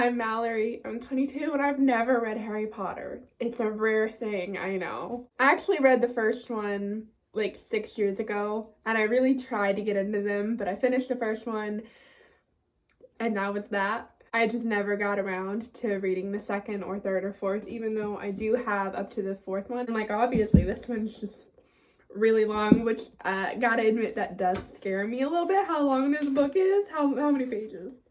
I'm Mallory, I'm 22, and I've never read Harry Potter. It's a rare thing, I know. I actually read the first one like 6 years ago, and I really tried to get into them, but I finished the first one, and that was that. I just never got around to reading the second or third or fourth, even though I do have up to the fourth one. And like, obviously, this one's just really long, which gotta admit that does scare me a little bit how long this book is. How many pages?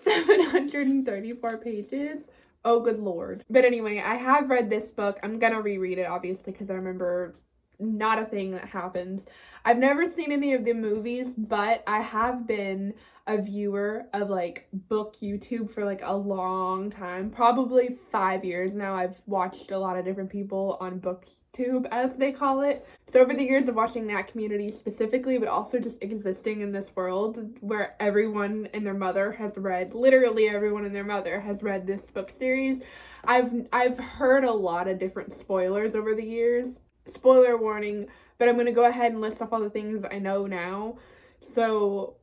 734 pages. Oh, good lord. But anyway, I have read this book. I'm gonna reread it, obviously, because I remember not a thing that happens. I've never seen any of the movies, but I have been a viewer of like book YouTube for like a long time, probably 5 years now. I've watched a lot of different people on BookTube, as they call it. So over the years of watching that community specifically, but also just existing in this world where everyone and their mother has read, literally everyone and their mother has read this book series, I've heard a lot of different spoilers over the years. Spoiler warning, but I'm going to go ahead and list off all the things I know now. So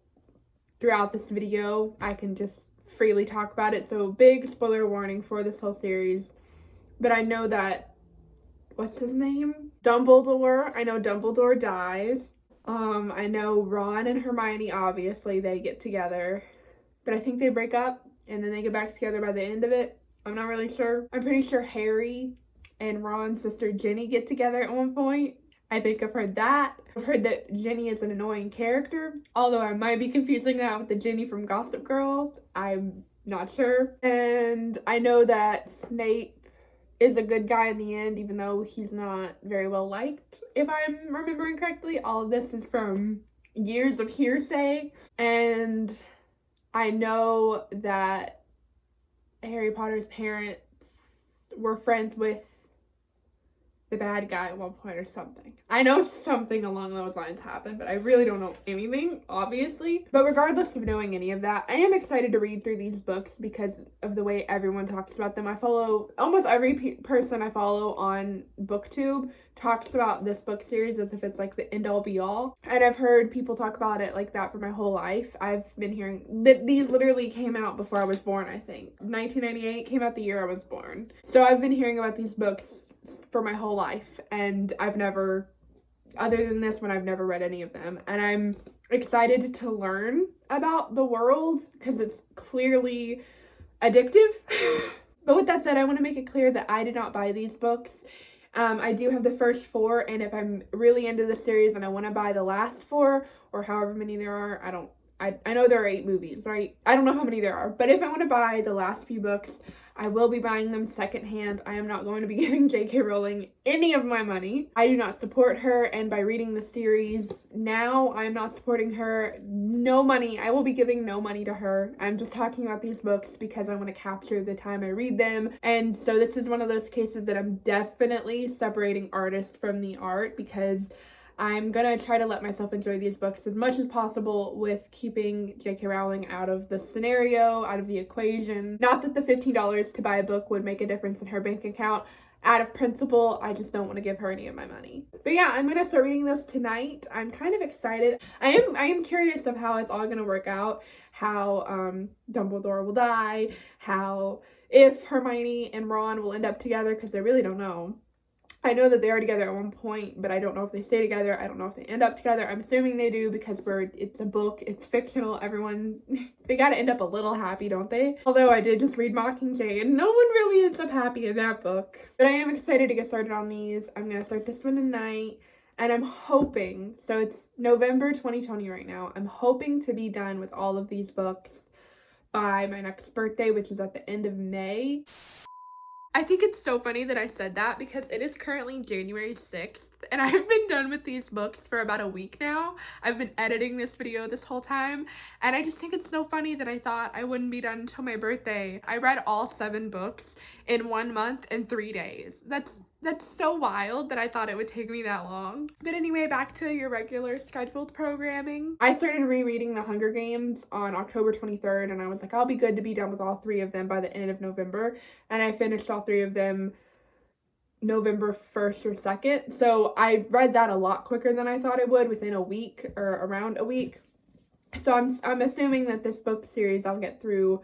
throughout this video, I can just freely talk about it. So big spoiler warning for this whole series. But I know that, what's his name? Dumbledore. I know Dumbledore dies. I know Ron and Hermione, obviously, they get together. But I think they break up and then they get back together by the end of it. I'm not really sure. I'm pretty sure Harry and Ron's sister Ginny get together at one point. I think I've heard that. I've heard that Ginny is an annoying character, although I might be confusing that with the Ginny from Gossip Girl. I'm not sure. And I know that Snape is a good guy in the end, even though he's not very well liked, if I'm remembering correctly. All of this is from years of hearsay. And I know that Harry Potter's parents were friends with the bad guy at one point or something. I know something along those lines happened, but I really don't know anything, obviously. But regardless of knowing any of that, I am excited to read through these books because of the way everyone talks about them. I follow almost every person I follow on BookTube talks about this book series as if it's like the end all be all. And I've heard people talk about it like that for my whole life. I've been hearing that these literally came out before I was born, I think. 1998 came out the year I was born. So I've been hearing about these books for my whole life, and I've never, other than this one, I've never read any of them. And I'm excited to learn about the world because it's clearly addictive. But with that said, I want to make it clear that I did not buy these books. I do have the first 4, and if I'm really into the series and I want to buy the last 4 or however many there are, I know there are 8 movies, right? I don't know how many there are, but if I want to buy the last few books, I will be buying them secondhand. I am not going to be giving JK Rowling any of my money. I do not support her, and by reading the series now, I am not supporting her. No money. I will be giving no money to her. I'm just talking about these books because I want to capture the time I read them. And so this is one of those cases that I'm definitely separating artist from the art because I'm gonna try to let myself enjoy these books as much as possible with keeping JK Rowling out of the scenario, out of the equation. Not that the $15 to buy a book would make a difference in her bank account. Out of principle, I just don't want to give her any of my money. But yeah, I'm gonna start reading this tonight. I'm kind of excited. I am curious of how it's all gonna work out. How Dumbledore will die. How if Hermione and Ron will end up together, because I really don't know. I know that they are together at one point, but I don't know if they stay together. I don't know if they end up together. I'm assuming they do because it's a book, it's fictional. Everyone, they gotta end up a little happy, don't they? Although I did just read Mockingjay and no one really ends up happy in that book. But I am excited to get started on these. I'm gonna start this one tonight. And I'm hoping, so it's November 2020 right now. I'm hoping to be done with all of these books by my next birthday, which is at the end of May. I think it's so funny that I said that because it is currently January 6th and I've been done with these books for about a week now. I've been editing this video this whole time and I just think it's so funny that I thought I wouldn't be done until my birthday. I read all 7 books in 1 month and 3 days. That's so wild that I thought it would take me that long. But anyway, back to your regular scheduled programming. I started rereading The Hunger Games on October 23rd and I was like, I'll be good to be done with all 3 of them by the end of November. And I finished all 3 of them November 1st or 2nd. So I read that a lot quicker than I thought it would, within a week or around a week. So I'm assuming that this book series I'll get through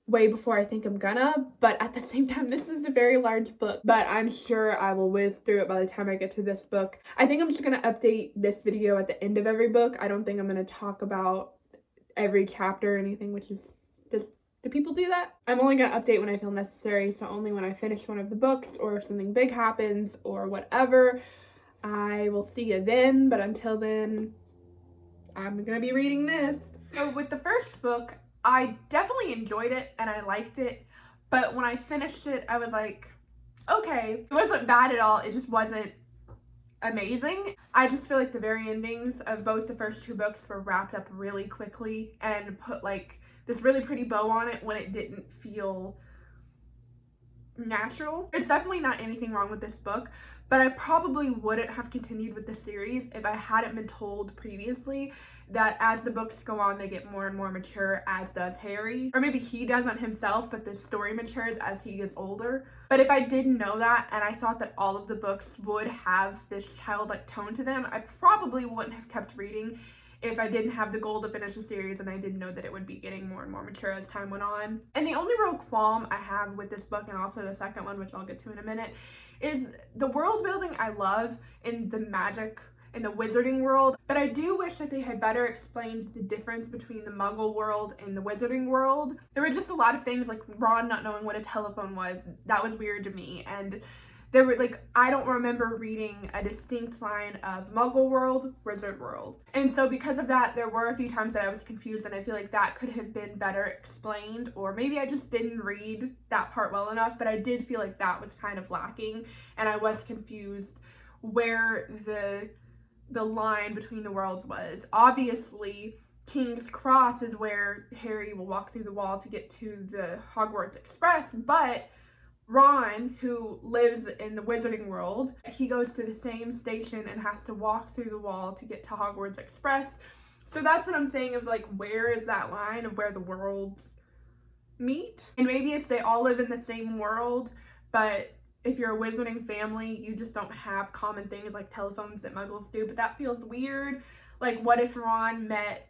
way before I think I'm gonna, but at the same time, this is a very large book, but I'm sure I will whiz through it by the time I get to this book. I think I'm just gonna update this video at the end of every book. I don't think I'm gonna talk about every chapter or anything, which is just, do people do that? I'm only gonna update when I feel necessary, so only when I finish one of the books or if something big happens or whatever. I will see you then, but until then, I'm gonna be reading this. So with the first book, I definitely enjoyed it and I liked it, but when I finished it, I was like, okay, it wasn't bad at all, it just wasn't amazing. I just feel like the very endings of both the first two books were wrapped up really quickly and put like this really pretty bow on it when it didn't feel natural. There's definitely not anything wrong with this book, but I probably wouldn't have continued with the series if I hadn't been told previously that as the books go on, they get more and more mature, as does Harry. Or maybe he doesn't himself, but the story matures as he gets older. But if I didn't know that, and I thought that all of the books would have this childlike tone to them, I probably wouldn't have kept reading if I didn't have the goal to finish the series and I didn't know that it would be getting more and more mature as time went on. And the only real qualm I have with this book, and also the second one, which I'll get to in a minute, is the world building I love in the magic in the wizarding world, but I do wish that they had better explained the difference between the Muggle world and the wizarding world. There were just a lot of things like Ron not knowing what a telephone was. That was weird to me, and there were like, I don't remember reading a distinct line of Muggle world, wizard world. And so because of that, there were a few times that I was confused, and I feel like that could have been better explained, or maybe I just didn't read that part well enough, but I did feel like that was kind of lacking, and I was confused where the line between the worlds was. Obviously, King's Cross is where Harry will walk through the wall to get to the Hogwarts Express, but Ron, who lives in the wizarding world, he goes to the same station and has to walk through the wall to get to Hogwarts Express. So that's what I'm saying, of like, where is that line of where the worlds meet? And maybe it's they all live in the same world, but if you're a wizarding family, you just don't have common things like telephones that muggles do, but that feels weird. Like, what if Ron met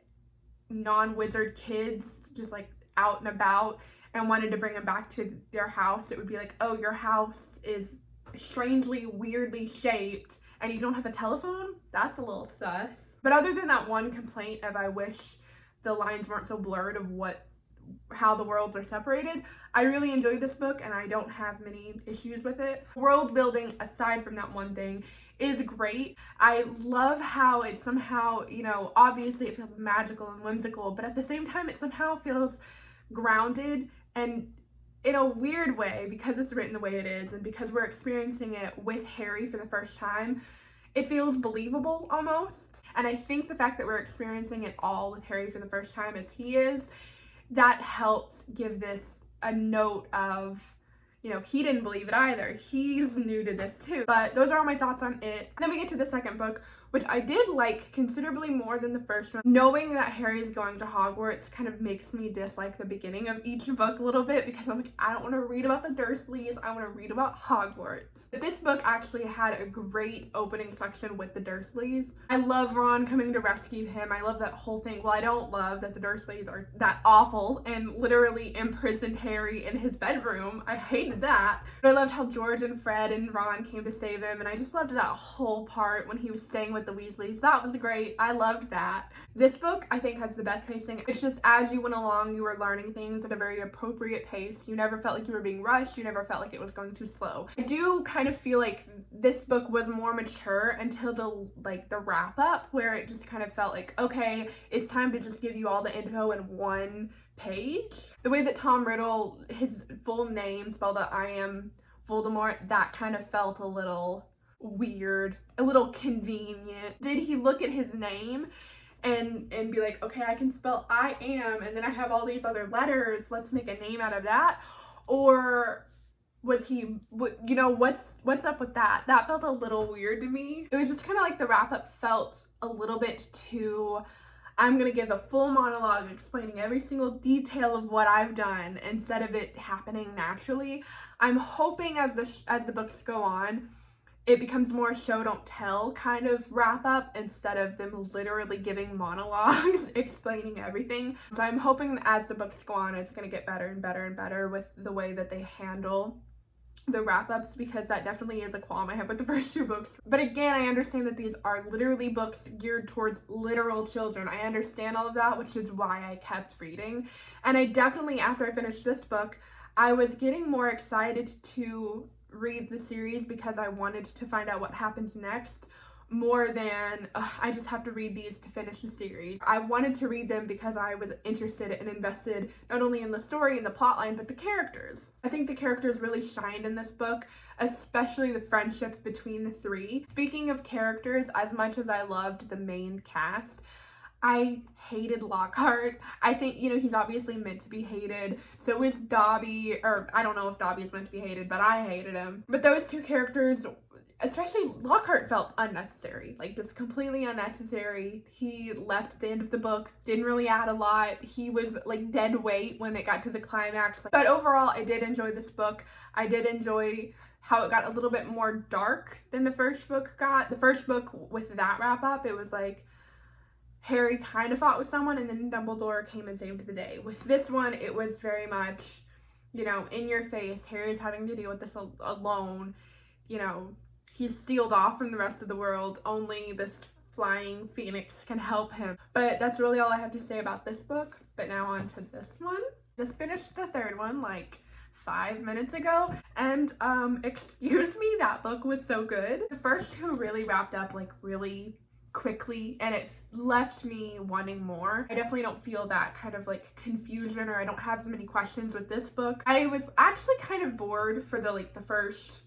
non-wizard kids just like out and about and wanted to bring them back to their house? It would be like, oh, your house is strangely, weirdly shaped and you don't have a telephone? That's a little sus. But other than that one complaint of I wish the lines weren't so blurred of how the worlds are separated, I really enjoyed this book and I don't have many issues with it. World building, aside from that one thing, is great. I love how it somehow, you know, obviously it feels magical and whimsical, but at the same time it somehow feels grounded, and in a weird way, because it's written the way it is and because we're experiencing it with Harry for the first time, it feels believable almost. And I think the fact that we're experiencing it all with Harry for the first time as he is, that helps give this a note of, you know, he didn't believe it either. He's new to this too. But those are all my thoughts on it. Then we get to the second book, which I did like considerably more than the first one. Knowing that Harry's going to Hogwarts kind of makes me dislike the beginning of each book a little bit, because I'm like, I don't want to read about the Dursleys, I want to read about Hogwarts. But this book actually had a great opening section with the Dursleys. I love Ron coming to rescue him. I love that whole thing. Well, I don't love that the Dursleys are that awful and literally imprisoned Harry in his bedroom. I hated that. But I loved how George and Fred and Ron came to save him, and I just loved that whole part when he was staying with the Weasleys. That was great. I loved that. This book, I think, has the best pacing. It's just as you went along, you were learning things at a very appropriate pace. You never felt like you were being rushed. You never felt like it was going too slow. I do kind of feel like this book was more mature until the wrap up, where it just kind of felt like, okay, it's time to just give you all the info in one page. The way that Tom Riddle, his full name spelled out I am Voldemort, that kind of felt a little weird, a little convenient. Did he look at his name and be like, okay, I can spell I am, and then I have all these other letters, let's make a name out of that? Or was he, you know, what's up with that? That felt a little weird to me. It was just kind of like the wrap up felt a little bit too, I'm gonna give a full monologue explaining every single detail of what I've done instead of it happening naturally. I'm hoping as the books go on it becomes more show don't tell kind of wrap up instead of them literally giving monologues explaining everything. So I'm hoping that as the books go on, it's going to get better and better and better with the way that they handle the wrap-ups, because that definitely is a qualm I have with the first two books. But again, I understand that these are literally books geared towards literal children. I understand all of that, which is why I kept reading. And I definitely, after I finished this book, I was getting more excited to read the series because I wanted to find out what happens next, more than I just have to read these to finish the series. I wanted to read them because I was interested and invested not only in the story and the plotline, but the characters. I think the characters really shined in this book, especially the friendship between the three. Speaking of characters, as much as I loved the main cast, I hated Lockhart. I think, you know, he's obviously meant to be hated. So is Dobby, or I don't know if Dobby is meant to be hated, but I hated him. But those two characters, especially Lockhart, felt unnecessary, like just completely unnecessary. He left at the end of the book, didn't really add a lot. He was like dead weight when it got to the climax. But overall, I did enjoy this book. I did enjoy how it got a little bit more dark than the first book got. The first book, with that wrap up, it was like Harry kind of fought with someone and then Dumbledore came and saved the day. With this one, it was very much, you know, in your face. Harry's having to deal with this alone. You know, he's sealed off from the rest of the world. Only this flying phoenix can help him. But that's really all I have to say about this book. But now on to this one. Just finished the third one like 5 minutes ago. And excuse me, that book was so good. The first two really wrapped up like really quickly, and it left me wanting more. I definitely don't feel that kind of like confusion, or I don't have as many questions with this book. I was actually kind of bored for the first,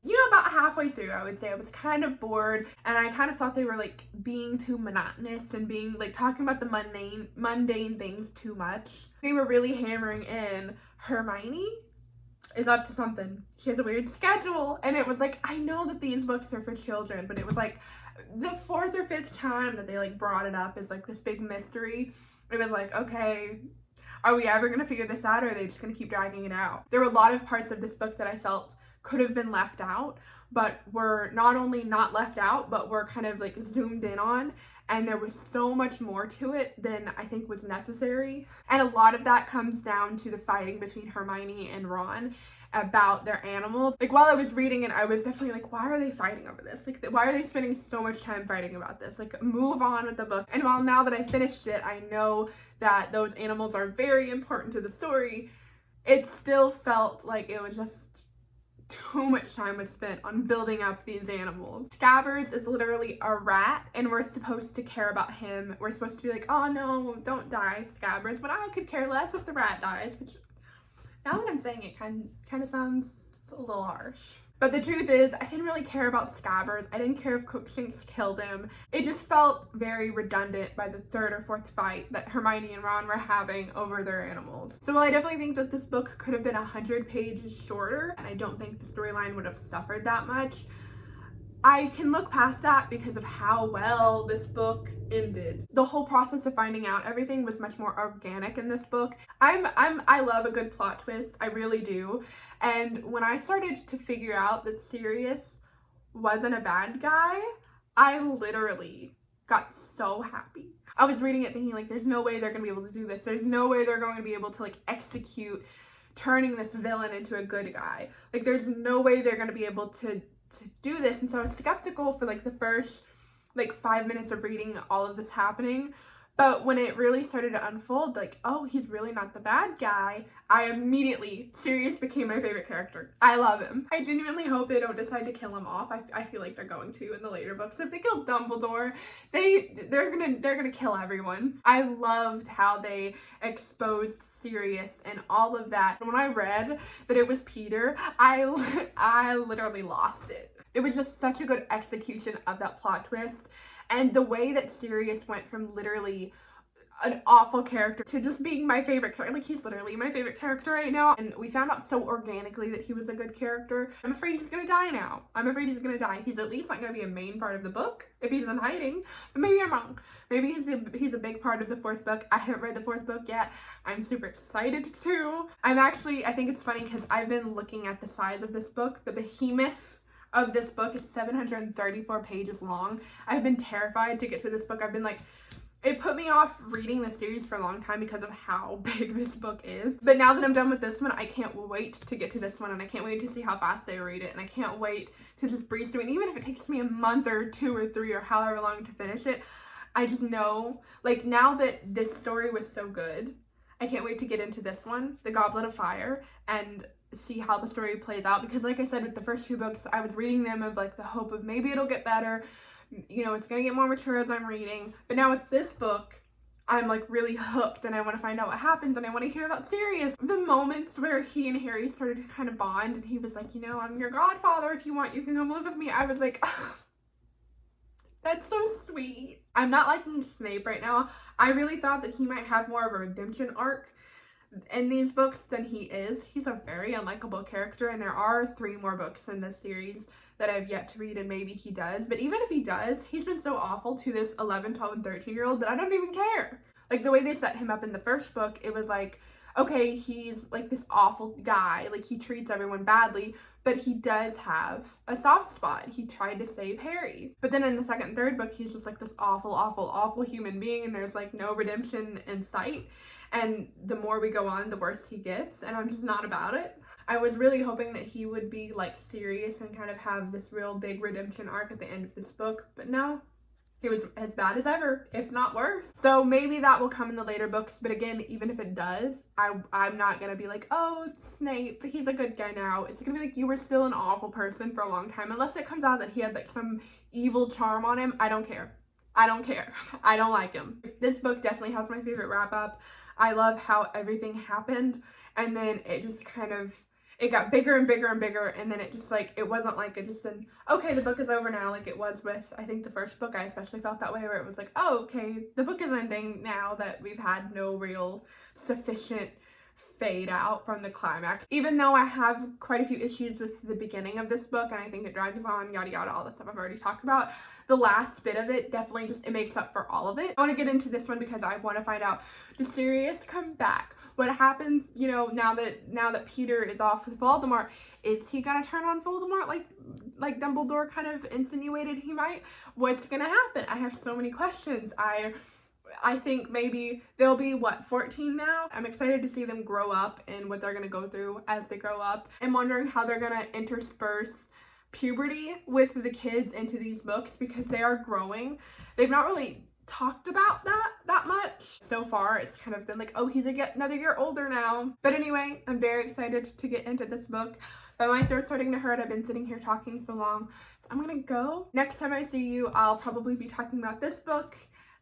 you know, about halfway through. I would say I was kind of bored, and I kind of thought they were like being too monotonous and being like talking about the mundane things too much. They were really hammering in Hermione is up to something. She has a weird schedule, and it was like, I know that these books are for children, but it was like the fourth or fifth time that they like brought it up as like this big mystery. It was like, okay, are we ever gonna figure this out, or are they just gonna keep dragging it out? There were a lot of parts of this book that I felt could have been left out, but were not only not left out, but were kind of like zoomed in on, and there was so much more to it than I think was necessary. And a lot of that comes down to the fighting between Hermione and Ron about their animals. Like, while I was reading it, I was definitely like, why are they fighting over this? Like, why are they spending so much time fighting about this? Like, move on with the book. And while now that I finished it, I know that those animals are very important to the story, it still felt like it was just too much time was spent on building up these animals. Scabbers is literally a rat, and we're supposed to care about him. We're supposed to be like, oh no, don't die, Scabbers. But I could care less if the rat dies, which, now that I'm saying it, kind of sounds a little harsh. But the truth is, I didn't really care about Scabbers. I didn't care if Crookshanks killed him. It just felt very redundant by the third or fourth fight that Hermione and Ron were having over their animals. So while I definitely think that this book could have been 100 pages shorter, and I don't think the storyline would have suffered that much, I can look past that because of how well this book ended. The whole process of finding out everything was much more organic in this book. I love a good plot twist, I really do. And when I started to figure out that Sirius wasn't a bad guy, I literally got so happy. I was reading it thinking like, there's no way they're gonna be able to do this. There's no way they're going to be able to like execute turning this villain into a good guy. Like, there's no way they're gonna be able to do this. And so I was skeptical for like the first like 5 minutes of reading all of this happening. But when it really started to unfold, like, oh, he's really not the bad guy, Sirius became my favorite character. I love him. I genuinely hope they don't decide to kill him off. I feel like they're going to in the later books. If they kill Dumbledore, they're gonna kill everyone. I loved how they exposed Sirius and all of that. When I read that it was Peter, I literally lost it. It was just such a good execution of that plot twist. And the way that Sirius went from literally an awful character to just being my favorite character. Like, he's literally my favorite character right now. And we found out so organically that he was a good character. I'm afraid he's gonna die now. I'm afraid he's gonna die. He's at least not gonna be a main part of the book if he's in hiding. But maybe I'm wrong. Maybe he's a big part of the fourth book. I haven't read the fourth book yet. I'm super excited to. I think it's funny because I've been looking at the size of this book, the behemoth of this book. It's 734 pages long. I've been terrified to get to this book. I've been like, it put me off reading the series for a long time because of how big this book is. But now that I'm done with this one, I can't wait to get to this one, and I can't wait to see how fast I read it, and I can't wait to just breeze through it. And even if it takes me a month or 2 or 3 or however long to finish it, I just know, like, now that this story was so good, I can't wait to get into this one, The Goblet of Fire, and see how the story plays out. Because like I said, with the first 2 books, I was reading them of like the hope of maybe it'll get better, you know, it's gonna get more mature as I'm reading. But now with this book, I'm like really hooked, and I want to find out what happens, and I want to hear about Sirius. The moments where he and Harry started to kind of bond, and he was like, you know, I'm your godfather, if you want you can come live with me. I was like, oh, that's so sweet. I'm not liking Snape right now. I really thought that he might have more of a redemption arc in these books than he is. He's a very unlikable character, and there are 3 more books in this series that I've yet to read, and maybe he does. But even if he does, he's been so awful to this 11, 12, and 13-year-old that I don't even care. Like, the way they set him up in the first book, it was like, okay, he's like this awful guy, like he treats everyone badly, but he does have a soft spot. He tried to save Harry. But then in the second and third book, he's just like this awful, awful, awful human being, and there's like no redemption in sight. And the more we go on, the worse he gets, and I'm just not about it. I was really hoping that he would be like serious and kind of have this real big redemption arc at the end of this book, but no, he was as bad as ever, if not worse. So maybe that will come in the later books, but again, even if it does, I'm not gonna be like, oh, Snape, he's a good guy now. It's gonna be like, you were still an awful person for a long time, unless it comes out that he had like some evil charm on him. I don't care. I don't care. I don't like him. This book definitely has my favorite wrap up. I love how everything happened, and then it just kind of, it got bigger and bigger and bigger, and then it just like, it wasn't like it just said, okay, the book is over now, like it was with, I think, the first book. I especially felt that way, where it was like, oh, okay, the book is ending now that we've had no real sufficient fade out from the climax. Even though I have quite a few issues with the beginning of this book, and I think it drags on, yada yada, all the stuff I've already talked about, the last bit of it definitely just, it makes up for all of it. I want to get into this one because I want to find out, does Sirius come back? What happens, you know, now that Peter is off with Voldemort? Is he gonna turn on Voldemort like Dumbledore kind of insinuated he might? What's gonna happen? I have so many questions. I think maybe they'll be, what, 14 now? I'm excited to see them grow up and what they're gonna go through as they grow up. I'm wondering how they're gonna intersperse puberty with the kids into these books, because they are growing. They've not really talked about that much. So far, it's kind of been like, oh, he's another year older now. But anyway, I'm very excited to get into this book. But my throat's starting to hurt. I've been sitting here talking so long. So I'm gonna go. Next time I see you, I'll probably be talking about this book.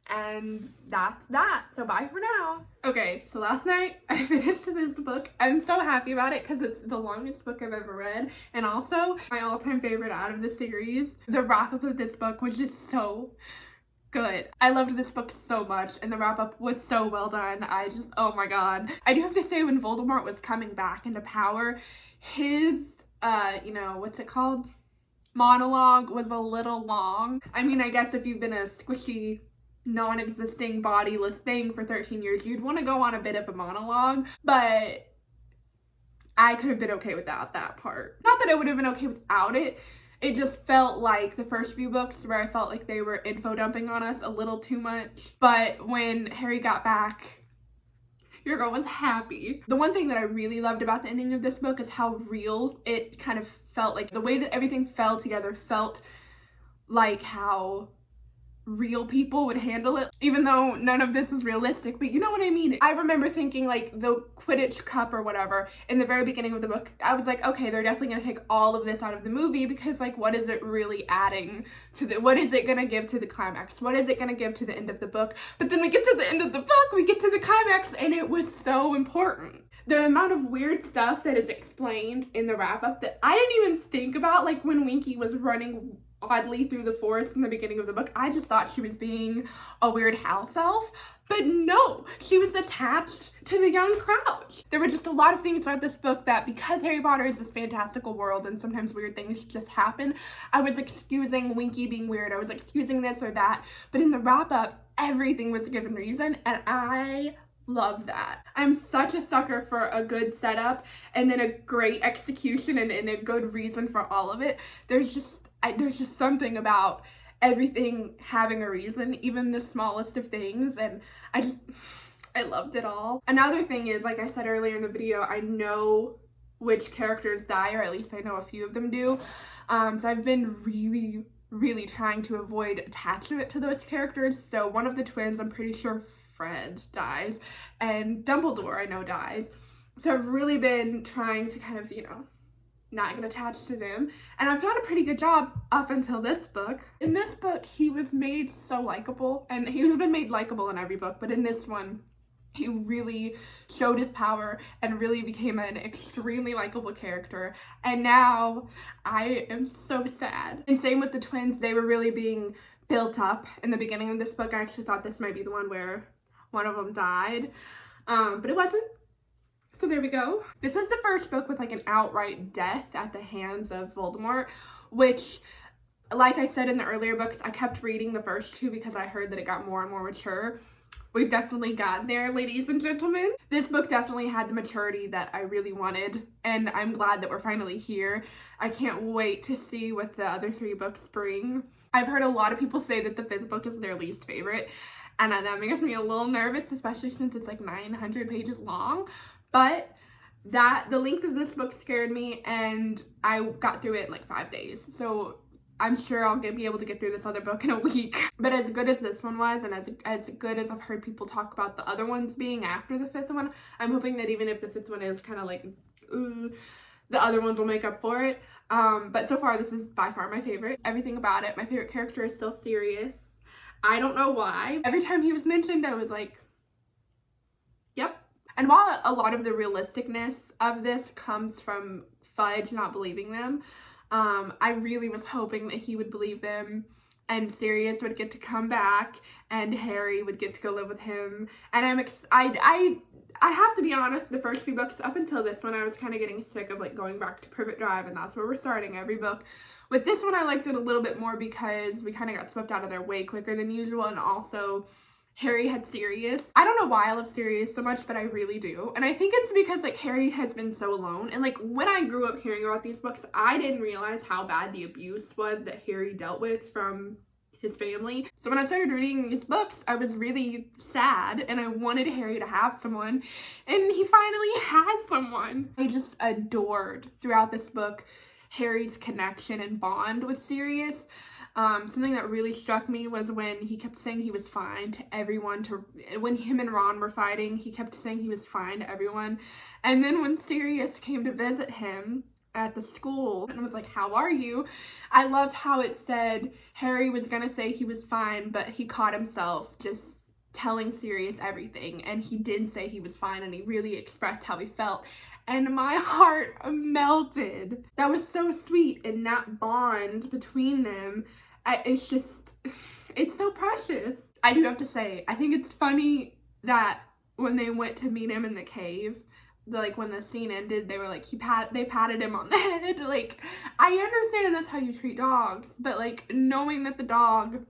And that's that. So bye for now. Okay, so last night I finished this book. I'm so happy about it because it's the longest book I've ever read, and also my all-time favorite out of the series. The wrap-up of this book was just so good. I loved this book so much, and the wrap-up was so well done. Oh my god. I do have to say, when Voldemort was coming back into power, his, what's it called? Monologue was a little long. I mean, I guess if you've been a squishy, non-existing bodiless thing for 13 years, you'd want to go on a bit of a monologue, but I could have been okay without that part. Not that I would have been okay without it, it just felt like the first few books where I felt like they were info dumping on us a little too much. But when Harry got back, your girl was happy. The one thing that I really loved about the ending of this book is how real it kind of felt. Like, the way that everything fell together felt like how real people would handle it, even though none of this is realistic, but you know what I mean. I remember thinking, like, the Quidditch Cup or whatever in the very beginning of the book, I was like, okay, they're definitely gonna take all of this out of the movie, because, like, what is it really adding to what is it gonna give to the climax? What is it gonna give to the end of the book? But then we get to the end of the book, we get to the climax, and it was so important. The amount of weird stuff that is explained in the wrap-up that I didn't even think about, like when Winky was running oddly through the forest in the beginning of the book, I just thought she was being a weird house elf, but no, she was attached to the young Crouch. There were just a lot of things about this book that, because Harry Potter is this fantastical world and sometimes weird things just happen, I was excusing Winky being weird, I was excusing this or that, but in the wrap-up, everything was a given reason, and I love that. I'm such a sucker for a good setup and then a great execution and a good reason for all of it. There's just something about everything having a reason, even the smallest of things, and I loved it all. Another thing is, like I said earlier in the video, I know which characters die, or at least I know a few of them do. So I've been really trying to avoid attachment to those characters. So one of the twins, I'm pretty sure Fred dies, and Dumbledore I know dies. So I've really been trying to kind of, you know, not get attached to them. And I've done a pretty good job up until this book. In this book, he was made so likable, and he's been made likable in every book, but in this one, he really showed his power and really became an extremely likable character. And now I am so sad. And same with the twins, they were really being built up in the beginning of this book. I actually thought this might be the one where one of them died, but it wasn't. So there we go. This is the first book with like an outright death at the hands of Voldemort, which, like I said in the earlier books, I kept reading the first two because I heard that it got more and more mature. We've definitely gotten there, ladies and gentlemen. This book definitely had the maturity that I really wanted, and I'm glad that we're finally here. I can't wait to see what the other three books bring. I've heard a lot of people say that the fifth book is their least favorite, and that makes me a little nervous, especially since it's like 900 pages long. But the length of this book scared me, and I got through it in like 5 days. So I'm sure I'll be able to get through this other book in a week. But as good as this one was, and as good as I've heard people talk about the other ones being after the fifth one, I'm hoping that even if the fifth one is kind of like, the other ones will make up for it. But so far, this is by far my favorite. Everything about it. My favorite character is still Sirius. I don't know why. Every time he was mentioned, I was like, yep. And while a lot of the realisticness of this comes from Fudge not believing them, I really was hoping that he would believe them and Sirius would get to come back and Harry would get to go live with him. And I have to be honest, the first few books up until this one, I was kind of getting sick of like going back to Privet Drive, and that's where we're starting every book. With this one, I liked it a little bit more because we kind of got swept out of there way quicker than usual, and also Harry had Sirius. I don't know why I love Sirius so much, but I really do. And I think it's because like Harry has been so alone. And like when I grew up hearing about these books, I didn't realize how bad the abuse was that Harry dealt with from his family. So when I started reading these books, I was really sad and I wanted Harry to have someone, and he finally has someone. I just adored throughout this book Harry's connection and bond with Sirius. Something that really struck me was when he kept saying he was fine to everyone. When him and Ron were fighting, he kept saying he was fine to everyone. And then when Sirius came to visit him at the school and was like, how are you? I loved how it said Harry was gonna say he was fine, but he caught himself just telling Sirius everything, and he did say he was fine, and he really expressed how he felt. And my heart melted. That was so sweet, and that bond between them, it's so precious. I do have to say, I think it's funny that when they went to meet him in the cave, like when the scene ended, they were like, they patted him on the head. Like, I understand that's how you treat dogs, but like knowing that the dog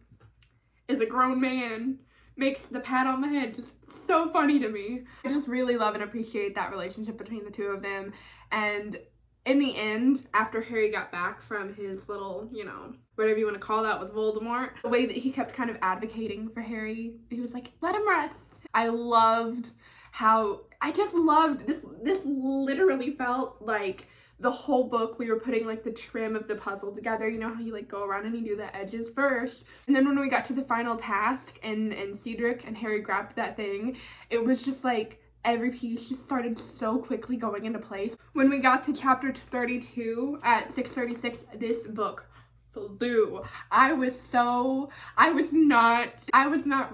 is a grown man makes the pat on the head just so funny to me. I just really love and appreciate that relationship between the two of them. And in the end, after Harry got back from his little, you know, whatever you want to call that with Voldemort, the way that he kept kind of advocating for Harry, he was like, let him rest. I loved how, I just loved this. This literally felt like the whole book we were putting like the trim of the puzzle together. You know how you like go around and you do the edges first, and then when we got to the final task and Cedric and Harry grabbed that thing, it was just like every piece just started so quickly going into place. When we got to chapter 32 at 636, this book flew. I was not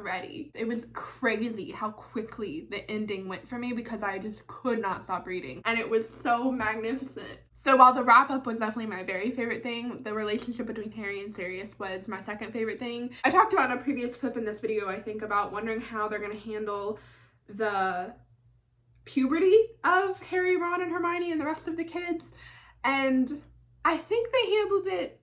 ready. It was crazy how quickly the ending went for me because I just could not stop reading, and it was so magnificent. So while the wrap up was definitely my very favorite thing, the relationship between Harry and Sirius was my second favorite thing. I talked about in a previous clip in this video, I think, about wondering how they're going to handle the puberty of Harry, Ron, and Hermione and the rest of the kids, and I think they handled it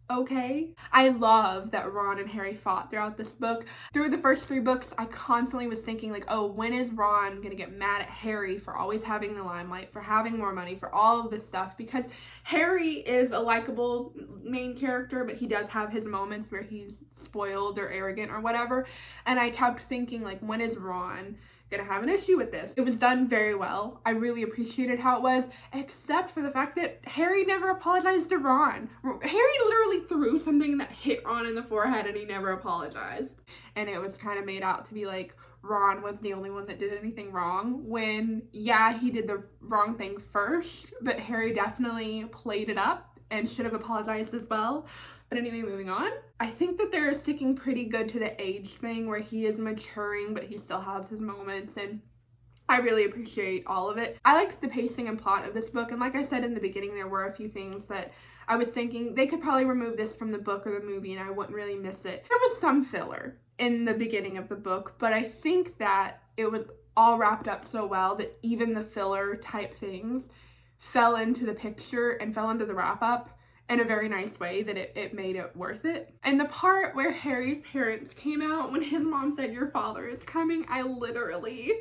okay. I love that Ron and Harry fought throughout this book. Through the first 3 books, I constantly was thinking like, oh, when is Ron gonna get mad at Harry for always having the limelight, for having more money, for all of this stuff? Because Harry is a likable main character, but he does have his moments where he's spoiled or arrogant or whatever. And I kept thinking like, when is Ron gonna have an issue with this? It was done very well. I really appreciated how it was, except for the fact that Harry never apologized to Ron. Harry literally threw something that hit Ron in the forehead and he never apologized. And it was kind of made out to be like Ron was the only one that did anything wrong, when yeah, he did the wrong thing first, but Harry definitely played it up and should have apologized as well. But anyway, moving on. I think that they're sticking pretty good to the age thing where he is maturing, but he still has his moments, and I really appreciate all of it. I liked the pacing and plot of this book, and like I said in the beginning, there were a few things that I was thinking they could probably remove this from the book or the movie and I wouldn't really miss it. There was some filler in the beginning of the book, but I think that it was all wrapped up so well that even the filler type things fell into the picture and fell into the wrap up in a very nice way that it made it worth it. And the part where Harry's parents came out when his mom said, "Your father is coming," I literally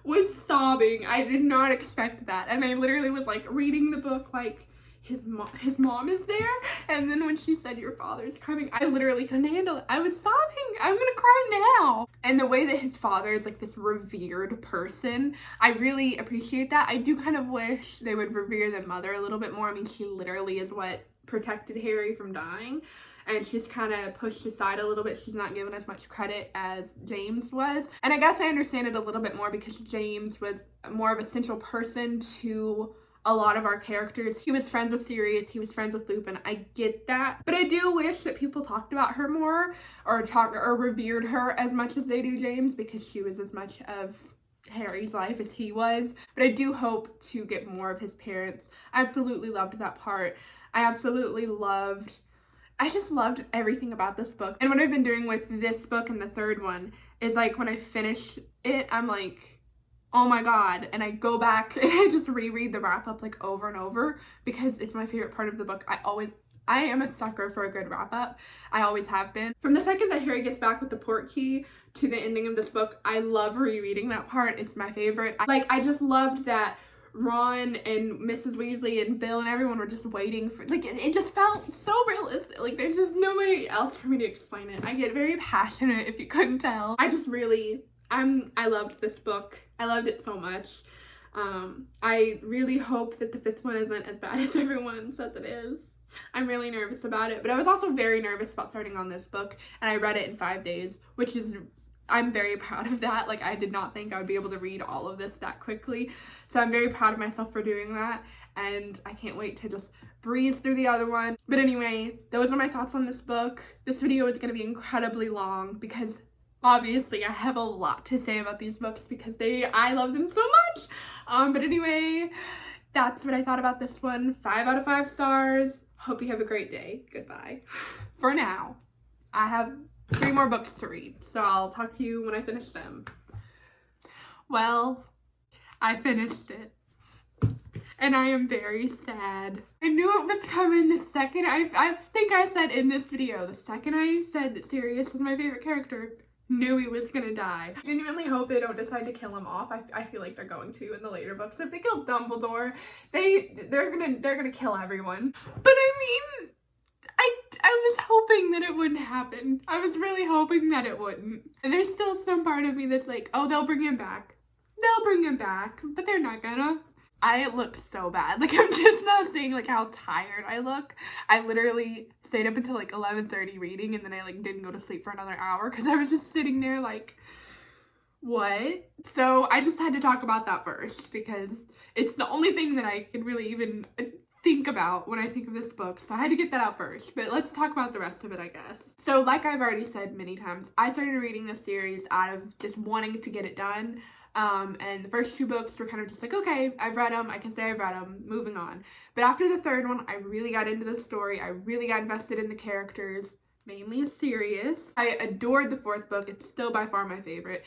was sobbing. I did not expect that. And I literally was like reading the book like, his mom is there, and then when she said, "Your father's coming," I literally couldn't handle it. I was sobbing. I'm gonna cry now. And the way that his father is like this revered person, I really appreciate that. I do kind of wish they would revere the mother a little bit more. I mean, she literally is what protected Harry from dying, and she's kind of pushed aside a little bit. She's not given as much credit as James was, and I guess I understand it a little bit more because James was more of a central person to a lot of our characters. He was friends with Sirius, he was friends with Lupin. I get that, but I do wish that people talked about her more, or revered her as much as they do James, because she was as much of Harry's life as he was. But I do hope to get more of his parents. I absolutely loved that part. I just loved everything about this book. And what I've been doing with this book and the third one is like, when I finish it, I'm like, oh my god, and I go back and I just reread the wrap up like over and over because it's my favorite part of the book. I am a sucker for a good wrap up. I always have been. From the second that Harry gets back with the port key to the ending of this book, I love rereading that part. It's my favorite. I just loved that Ron and Mrs. Weasley and Bill and everyone were just waiting for, like, it just felt so realistic. Like, there's just no way else for me to explain it. I get very passionate if you couldn't tell. I loved this book. I loved it so much. I really hope that the 5th one isn't as bad as everyone says it is. I'm really nervous about it, but I was also very nervous about starting on this book, and I read it in 5 days, which is, I'm very proud of that. Like, I did not think I would be able to read all of this that quickly, so I'm very proud of myself for doing that, and I can't wait to just breeze through the other one. But anyway, those are my thoughts on this book. This video is going to be incredibly long because obviously I have a lot to say about these books because I love them so much. But anyway, that's what I thought about this one. 5 out of 5 stars. Hope you have a great day. Goodbye. For now, I have 3 more books to read, so I'll talk to you when I finish them. Well, I finished it, and I am very sad. I knew it was coming the second I think I said in this video, the second I said that Sirius is my favorite character, knew he was gonna die. I genuinely hope they don't decide to kill him off. I feel like they're going to in the later books. If they kill Dumbledore, they're gonna kill everyone. But I mean, I was hoping that it wouldn't happen. I was really hoping that it wouldn't. And there's still some part of me that's like, oh, they'll bring him back. They'll bring him back, but they're not gonna. I look so bad. Like, I'm just now seeing like how tired I look. I literally stayed up until like 11:30 reading, and then I like didn't go to sleep for another hour because I was just sitting there like, what? So I just had to talk about that first because it's the only thing that I can really even think about when I think of this book. So I had to get that out first, but let's talk about the rest of it, I guess. So like I've already said many times, I started reading this series out of just wanting to get it done. And the first 2 books were kind of just like, okay, I've read them, I can say I've read them, moving on. But after the 3rd one, I really got into the story, I really got invested in the characters, mainly Sirius. I adored the 4th book, it's still by far my favorite.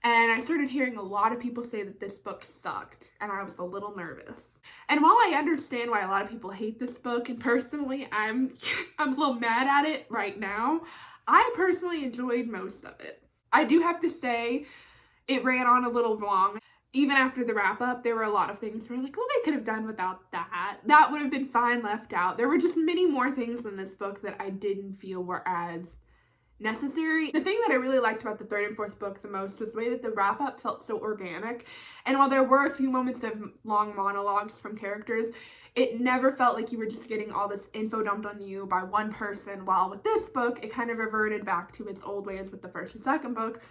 and I started hearing a lot of people say that this book sucked, and I was a little nervous. And while I understand why a lot of people hate this book, and personally I'm a little mad at it right now, I personally enjoyed most of it. I do have to say it ran on a little long. Even after the wrap up, there were a lot of things where like, well, they could have done without that. That would have been fine left out. There were just many more things in this book that I didn't feel were as necessary. The thing that I really liked about the third and fourth book the most was the way that the wrap up felt so organic. And while there were a few moments of long monologues from characters, it never felt like you were just getting all this info dumped on you by one person, while with this book, it kind of reverted back to its old ways with the first and second book,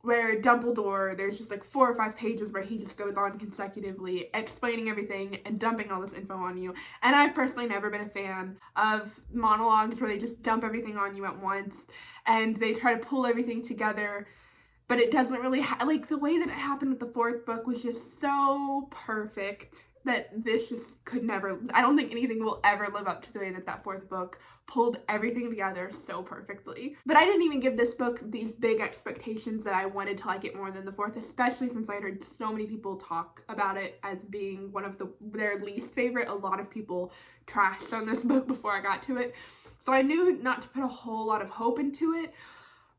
where Dumbledore, there's just like 4 or 5 pages where he just goes on consecutively explaining everything and dumping all this info on you. And I've personally never been a fan of monologues where they just dump everything on you at once and they try to pull everything together, but it doesn't really like the way that it happened with the fourth book was just so perfect that this just could never, I don't think anything will ever live up to the way that that fourth book pulled everything together so perfectly. But I didn't even give this book these big expectations that I wanted to like it more than the fourth, especially since I heard so many people talk about it as being one of their least favorite. A lot of people trashed on this book before I got to it. So I knew not to put a whole lot of hope into it.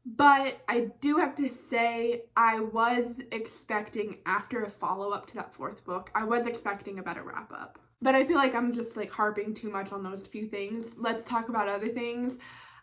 But I do have to say, I was expecting, after a follow-up to that fourth book, I was expecting a better wrap-up. But I feel like I'm just like harping too much on those few things. Let's talk about other things.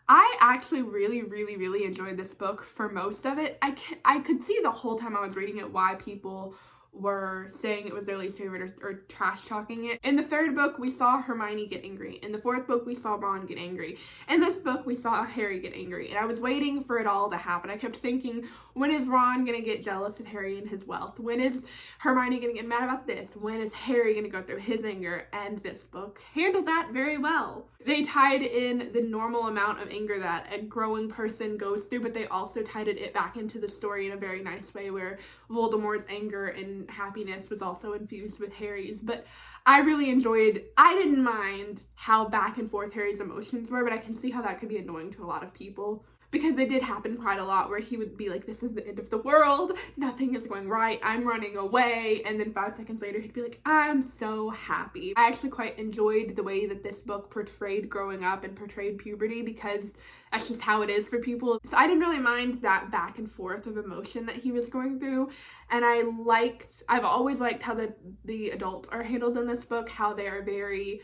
I actually really enjoyed this book for most of it. I could see the whole time I was reading it why people were saying it was their least favorite or trash talking it. In the third book, we saw Hermione get angry. In the fourth book, we saw Ron get angry. In this book, we saw Harry get angry. And I was waiting for it all to happen. I kept thinking, when is Ron gonna get jealous of Harry and his wealth? When is Hermione gonna get mad about this? When is Harry gonna go through his anger? And this book handled that very well. They tied in the normal amount of anger that a growing person goes through, but they also tied it back into the story in a very nice way where Voldemort's anger and happiness was also infused with Harry's. But I really enjoyed, I didn't mind how back and forth Harry's emotions were, but I can see how that could be annoying to a lot of people. Because it did happen quite a lot where he would be like, this is the end of the world, nothing is going right, I'm running away, and then 5 seconds later he'd be like, I'm so happy. I actually quite enjoyed the way that this book portrayed growing up and portrayed puberty, because that's just how it is for people. So I didn't really mind that back and forth of emotion that he was going through, and I've always liked how the adults are handled in this book, how they are very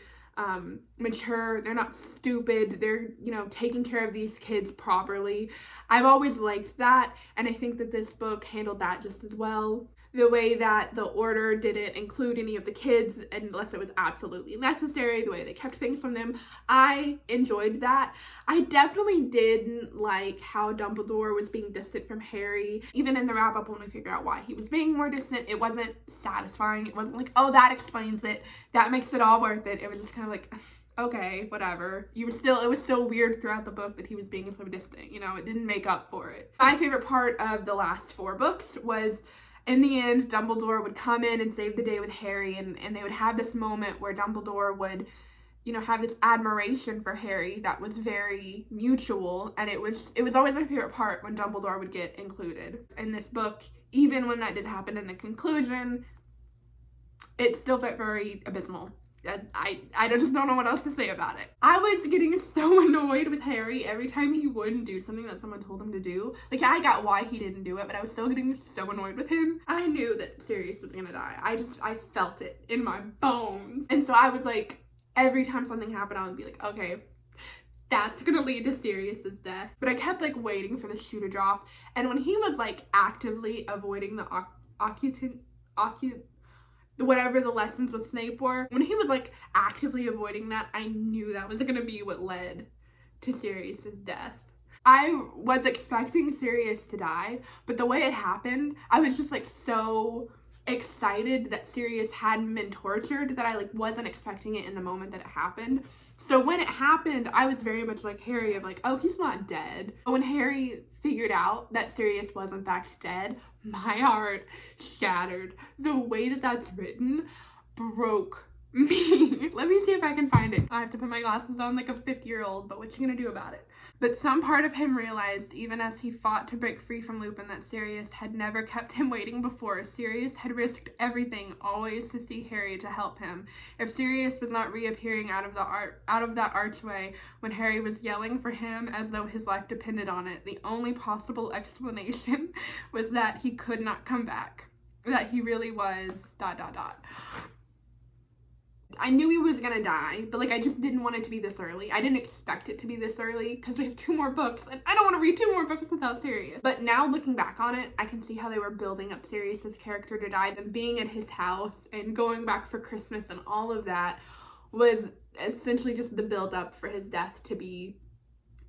mature, they're not stupid, they're, taking care of these kids properly. I've always liked that, and I think that this book handled that just as well. The way that the Order didn't include any of the kids unless it was absolutely necessary, the way they kept things from them, I enjoyed that. I definitely didn't like how Dumbledore was being distant from Harry. Even in the wrap-up, when we figure out why he was being more distant, it wasn't satisfying. It wasn't like, oh, that explains it, that makes it all worth it. It was just kind of like, okay, whatever. It was still weird throughout the book that he was being so distant, it didn't make up for it. My favorite part of the last 4 books was, in the end, Dumbledore would come in and save the day with Harry, and they would have this moment where Dumbledore would, have this admiration for Harry that was very mutual, and it was always my favorite part when Dumbledore would get included. In this book, even when that did happen in the conclusion, it still felt very abysmal. I just don't know what else to say about it. I was getting so annoyed with Harry every time he wouldn't do something that someone told him to do. Like, I got why he didn't do it, but I was still getting so annoyed with him. I knew that Sirius was gonna die. I felt it in my bones. And so I was like, every time something happened, I would be like, okay, that's gonna lead to Sirius's death. But I kept like waiting for the shoe to drop. And when he was like actively avoiding the whatever the lessons with Snape were, when he was like actively avoiding that, I knew that was gonna be what led to Sirius's death. I was expecting Sirius to die, but the way it happened, I was just like so excited that Sirius hadn't been tortured that I like wasn't expecting it in the moment that it happened. So when it happened, I was very much like Harry of like, oh, he's not dead. But when Harry figured out that Sirius was in fact dead, my heart shattered. The way that that's written broke Me. Let me see if I can find it. I have to put my glasses on like a 50-year-old, but what you gonna do about it? But some part of him realized, even as he fought to break free from Lupin, that Sirius had never kept him waiting before. Sirius had risked everything, always to see Harry, to help him. If Sirius was not reappearing out of that archway when Harry was yelling for him as though his life depended on it, the only possible explanation was that he could not come back. That he really was ... I knew he was gonna die, but like I just didn't want it to be this early. I didn't expect it to be this early because we have 2 more books and I don't want to read 2 more books without Sirius. But now looking back on it, I can see how they were building up Sirius's character to die, and being at his house and going back for Christmas and all of that was essentially just the build up for his death to be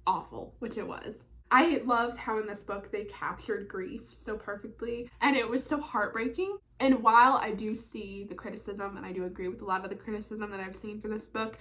awful, which it was. I loved how in this book they captured grief so perfectly, and it was so heartbreaking. And while I do see the criticism, and I do agree with a lot of the criticism that I've seen for this book,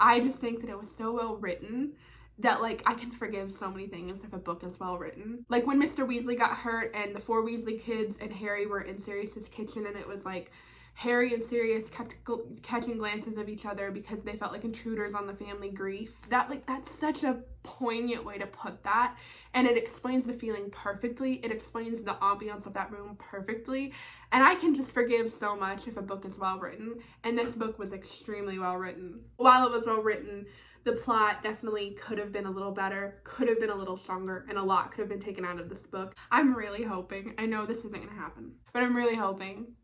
I just think that it was so well written that like I can forgive so many things if a book is well written. Like when Mr. Weasley got hurt and the 4 Weasley kids and Harry were in Sirius's kitchen, and it was like Harry and Sirius kept catching glances of each other because they felt like intruders on the family grief. That's such a poignant way to put that, and it explains the feeling perfectly. It explains the ambiance of that room perfectly, and I can just forgive so much if a book is well written, and this book was extremely well written. While it was well written, the plot definitely could have been a little better, could have been a little stronger, and a lot could have been taken out of this book. I'm really hoping, I know this isn't gonna happen, but I'm really hoping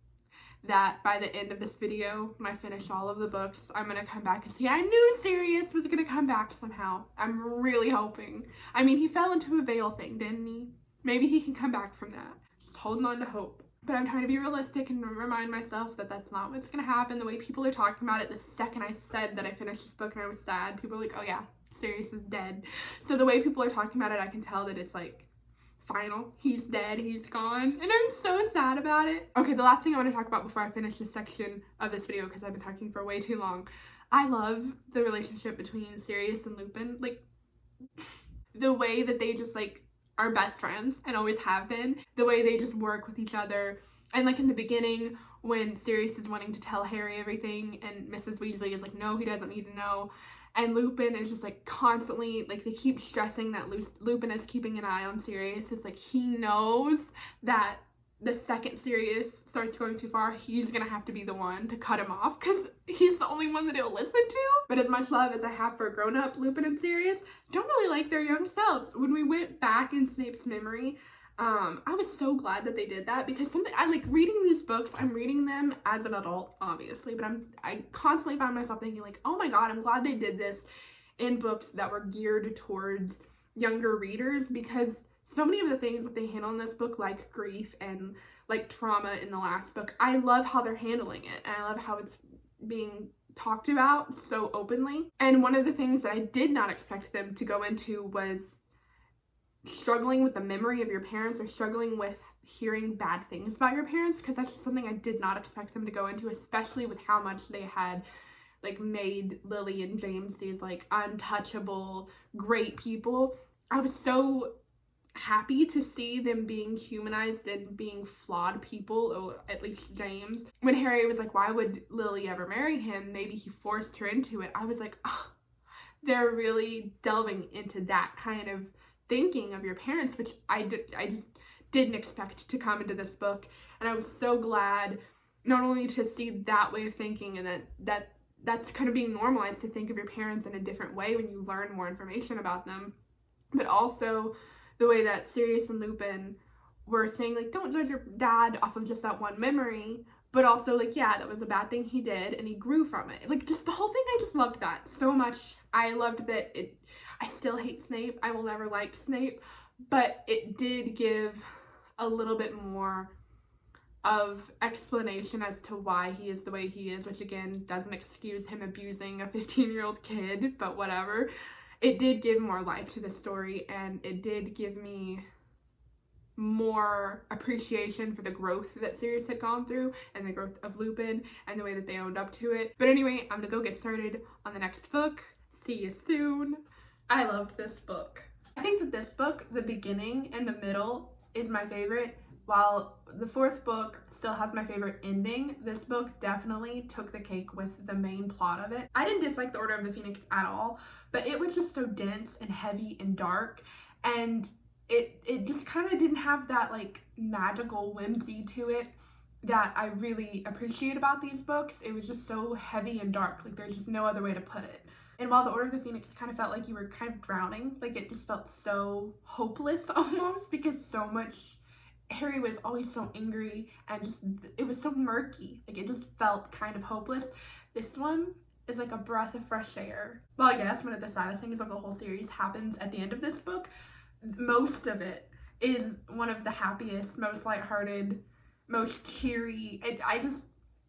that by the end of this video, when I finish all of the books, I'm gonna come back and say, I knew Sirius was gonna come back somehow. I'm really hoping. I mean, he fell into a veil thing, didn't he? Maybe he can come back from that. Just holding on to hope. But I'm trying to be realistic and remind myself that that's not what's gonna happen. The way people are talking about it, the second I said that I finished this book and I was sad, people were like, oh yeah, Sirius is dead. So the way people are talking about it, I can tell that it's like, final, he's dead, he's gone, and I'm so sad about it. Okay, the last thing I want to talk about before I finish this section of this video, because I've been talking for way too long, I love the relationship between Sirius and Lupin. Like, the way that they just like are best friends and always have been, the way they just work with each other. And like in the beginning when Sirius is wanting to tell Harry everything and Mrs. Weasley is like, no, he doesn't need to know. And Lupin is just like constantly, like they keep stressing that Lupin is keeping an eye on Sirius. It's like he knows that the second Sirius starts going too far, he's gonna have to be the one to cut him off because he's the only one that he'll listen to. But as much love as I have for grown-up Lupin and Sirius, don't really like their young selves. When we went back in Snape's memory, I was so glad that they did that, because I like reading these books, I'm reading them as an adult, obviously, but I constantly find myself thinking like, oh my god, I'm glad they did this in books that were geared towards younger readers, because so many of the things that they handle in this book, like grief and like trauma in the last book, I love how they're handling it, and I love how it's being talked about so openly. And one of the things that I did not expect them to go into was struggling with the memory of your parents, or struggling with hearing bad things about your parents, because that's just something I did not expect them to go into, especially with how much they had like made Lily and James these like untouchable great people. I was so happy to see them being humanized and being flawed people, or at least James. When Harry was like, why would Lily ever marry him, maybe he forced her into it, I was like, oh, they're really delving into that kind of thinking of your parents, which I just didn't expect to come into this book. And I was so glad not only to see that way of thinking, and that's kind of being normalized to think of your parents in a different way when you learn more information about them, but also the way that Sirius and Lupin were saying like, don't judge your dad off of just that one memory, but also like, yeah, that was a bad thing he did and he grew from it. Like, just the whole thing, I just loved that so much. I loved that I still hate Snape. I will never like Snape, but it did give a little bit more of explanation as to why he is the way he is, which again doesn't excuse him abusing a 15-year-old kid, but whatever. It did give more life to the story, and it did give me more appreciation for the growth that Sirius had gone through, and the growth of Lupin, and the way that they owned up to it. But anyway, I'm gonna go get started on the next book. See you soon. I loved this book. I think that this book, the beginning and the middle, is my favorite, while the fourth book still has my favorite ending, this book definitely took the cake with the main plot of it. I didn't dislike the Order of the Phoenix at all, but it was just so dense and heavy and dark, and it just kind of didn't have that like magical whimsy to it that I really appreciate about these books. It was just so heavy and dark, like there's just no other way to put it. And while the Order of the Phoenix kind of felt like you were kind of drowning, like it just felt so hopeless almost, because so much, Harry was always so angry and just, it was so murky. Like it just felt kind of hopeless. This one is like a breath of fresh air. Well, I guess one of the saddest things of the whole series happens at the end of this book. Most of it is one of the happiest, most lighthearted, most cheery.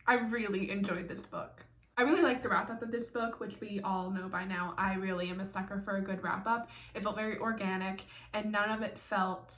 I really enjoyed this book. I really like the wrap-up of this book, which we all know by now. I really am a sucker for a good wrap-up. It felt very organic, and none of it felt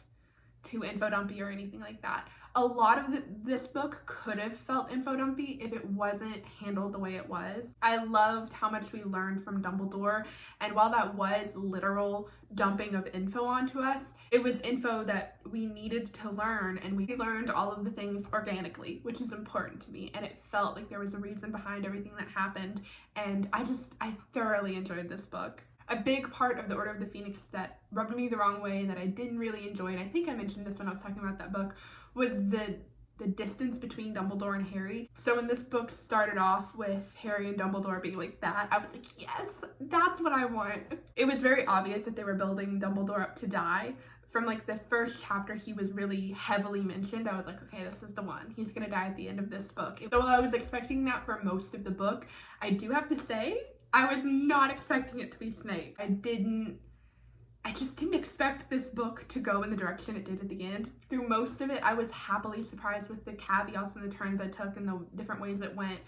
too info dumpy or anything like that. A lot of this book could have felt info dumpy if it wasn't handled the way it was. I loved how much we learned from Dumbledore, and while that was literal dumping of info onto us, it was info that we needed to learn, and we learned all of the things organically, which is important to me, and it felt like there was a reason behind everything that happened, and I thoroughly enjoyed this book. A big part of the Order of the Phoenix that rubbed me the wrong way and that I didn't really enjoy, and I think I mentioned this when I was talking about that book, was the distance between Dumbledore and Harry. So when this book started off with Harry and Dumbledore being like that, I was like, yes, that's what I want. It was very obvious that they were building Dumbledore up to die. From like the first chapter, he was really heavily mentioned. I was like, okay, this is the one. He's gonna die at the end of this book. So while I was expecting that for most of the book, I do have to say, I was not expecting it to be Snape. I just didn't expect this book to go in the direction it did at the end. Through most of it, I was happily surprised with the caveats and the turns I took and the different ways it went.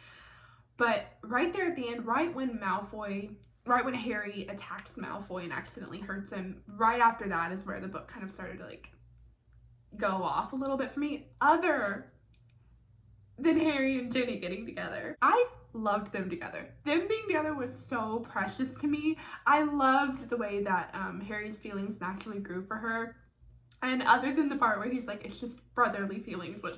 But right there at the end, right when Harry attacks Malfoy and accidentally hurts him, right after that is where the book kind of started to like go off a little bit for me, other than Harry and Ginny getting together. I loved them together. Them being together was so precious to me. I loved the way that Harry's feelings naturally grew for her. And other than the part where he's like, it's just brotherly feelings, which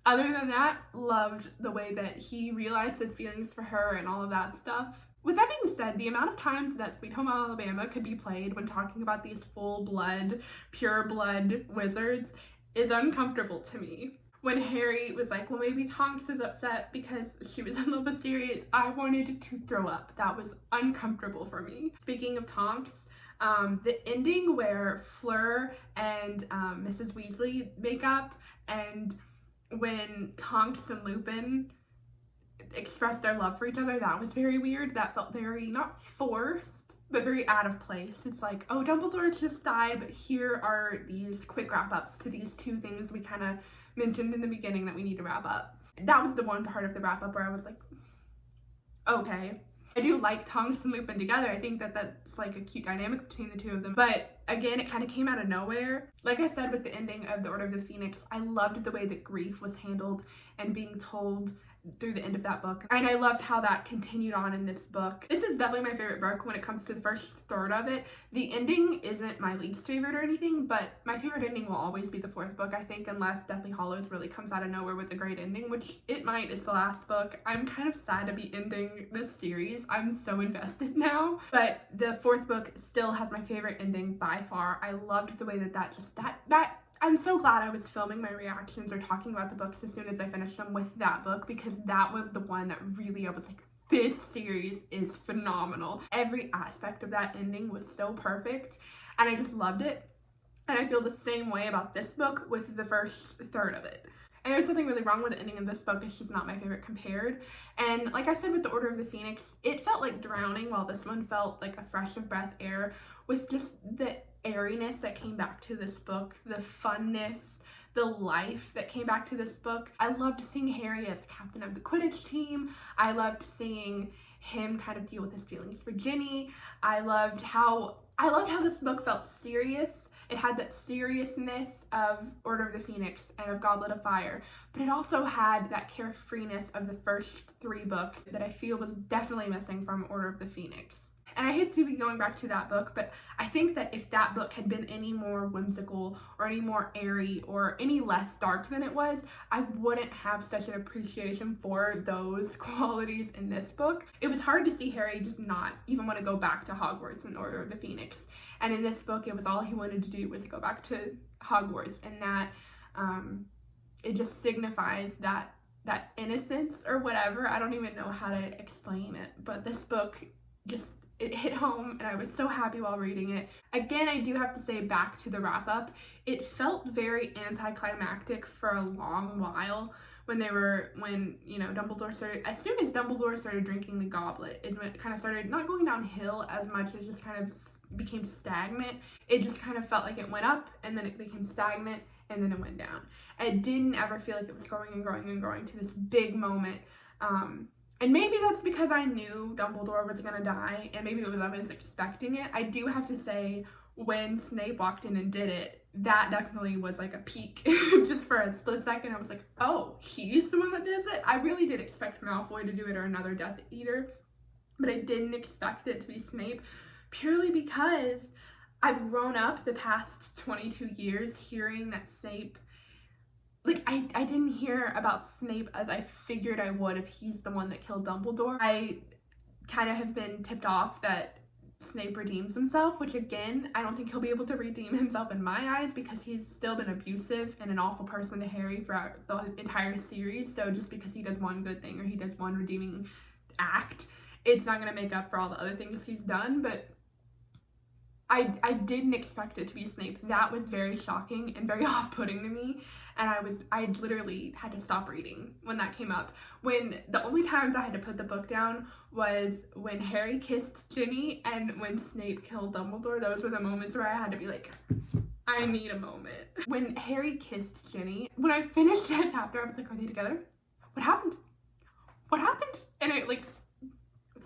other than that, loved the way that he realized his feelings for her and all of that stuff. With that being said, the amount of times that Sweet Home Alabama could be played when talking about these full-blood, pure-blood wizards is uncomfortable to me. When Harry was like, well, maybe Tonks is upset because she was in love with Sirius, I wanted to throw up. That was uncomfortable for me. Speaking of Tonks, the ending where Fleur and Mrs. Weasley make up, and when Tonks and Lupin expressed their love for each other, that was very weird. That felt very, not forced, but very out of place. It's like, oh, Dumbledore just died, but here are these quick wrap-ups to these two things we kind of mentioned in the beginning that we need to wrap up. That was the one part of the wrap-up where I was like, okay. I do like Tonks and Lupin together. I think that that's like a cute dynamic between the two of them. But again, it kind of came out of nowhere. Like I said with the ending of The Order of the Phoenix, I loved the way that grief was handled and being told through the end of that book, and I loved how that continued on in this book. This is definitely my favorite book when it comes to the first third of it. The ending isn't my least favorite or anything, but my favorite ending will always be the fourth book, I think, unless Deathly Hallows really comes out of nowhere with a great ending, which it might. It's the last book. I'm kind of sad to be ending this series. I'm so invested now, but the fourth book still has my favorite ending by far. I loved the way that I'm so glad I was filming my reactions or talking about the books as soon as I finished them with that book, because that was the one that really, I was like, this series is phenomenal. Every aspect of that ending was so perfect, and I just loved it. And I feel the same way about this book with the first third of it. And there's nothing really wrong with the ending of this book, it's just not my favorite compared. And like I said with The Order of the Phoenix, it felt like drowning, while this one felt like a fresh of breath air, with just the airiness that came back to this book, the funness, the life that came back to this book. I loved seeing Harry as captain of the Quidditch team. I loved seeing him kind of deal with his feelings for Ginny. I loved how this book felt serious. It had that seriousness of Order of the Phoenix and of Goblet of Fire, but it also had that carefreeness of the first 3 books that I feel was definitely missing from Order of the Phoenix. And I hate to be going back to that book, but I think that if that book had been any more whimsical or any more airy or any less dark than it was, I wouldn't have such an appreciation for those qualities in this book. It was hard to see Harry just not even want to go back to Hogwarts in Order of the Phoenix. And in this book, it was all he wanted to do was go back to Hogwarts, and that it just signifies that innocence or whatever. I don't even know how to explain it, but this book just, it hit home, and I was so happy while reading it. Again, I do have to say, back to the wrap-up, it felt very anticlimactic for a long while when Dumbledore started, as soon as Dumbledore started drinking the goblet, is when it kind of started not going downhill as much as just kind of became stagnant. It just kind of felt like it went up, and then it became stagnant, and then it went down. It didn't ever feel like it was growing and growing and growing to this big moment. And maybe that's because I knew Dumbledore was gonna die, and maybe it was I was expecting it. I do have to say, when Snape walked in and did it, that definitely was like a peak. Just for a split second, I was like, oh, he's the one that does it? I really did expect Malfoy to do it or another Death Eater, but I didn't expect it to be Snape, purely because I've grown up the past 22 years hearing that Snape, like, I didn't hear about Snape as I figured I would if he's the one that killed Dumbledore. I kind of have been tipped off that Snape redeems himself, which again, I don't think he'll be able to redeem himself in my eyes because he's still been abusive and an awful person to Harry throughout the entire series. So just because he does one good thing or he does one redeeming act, it's not going to make up for all the other things he's done. But I didn't expect it to be Snape. That was very shocking and very off-putting to me, and I literally had to stop reading when that came up. When the only times I had to put the book down was when Harry kissed Ginny and when Snape killed Dumbledore. Those were the moments where I had to be like, I need a moment. When Harry kissed Ginny, when I finished that chapter, I was like, are they together? What happened? What happened? And it like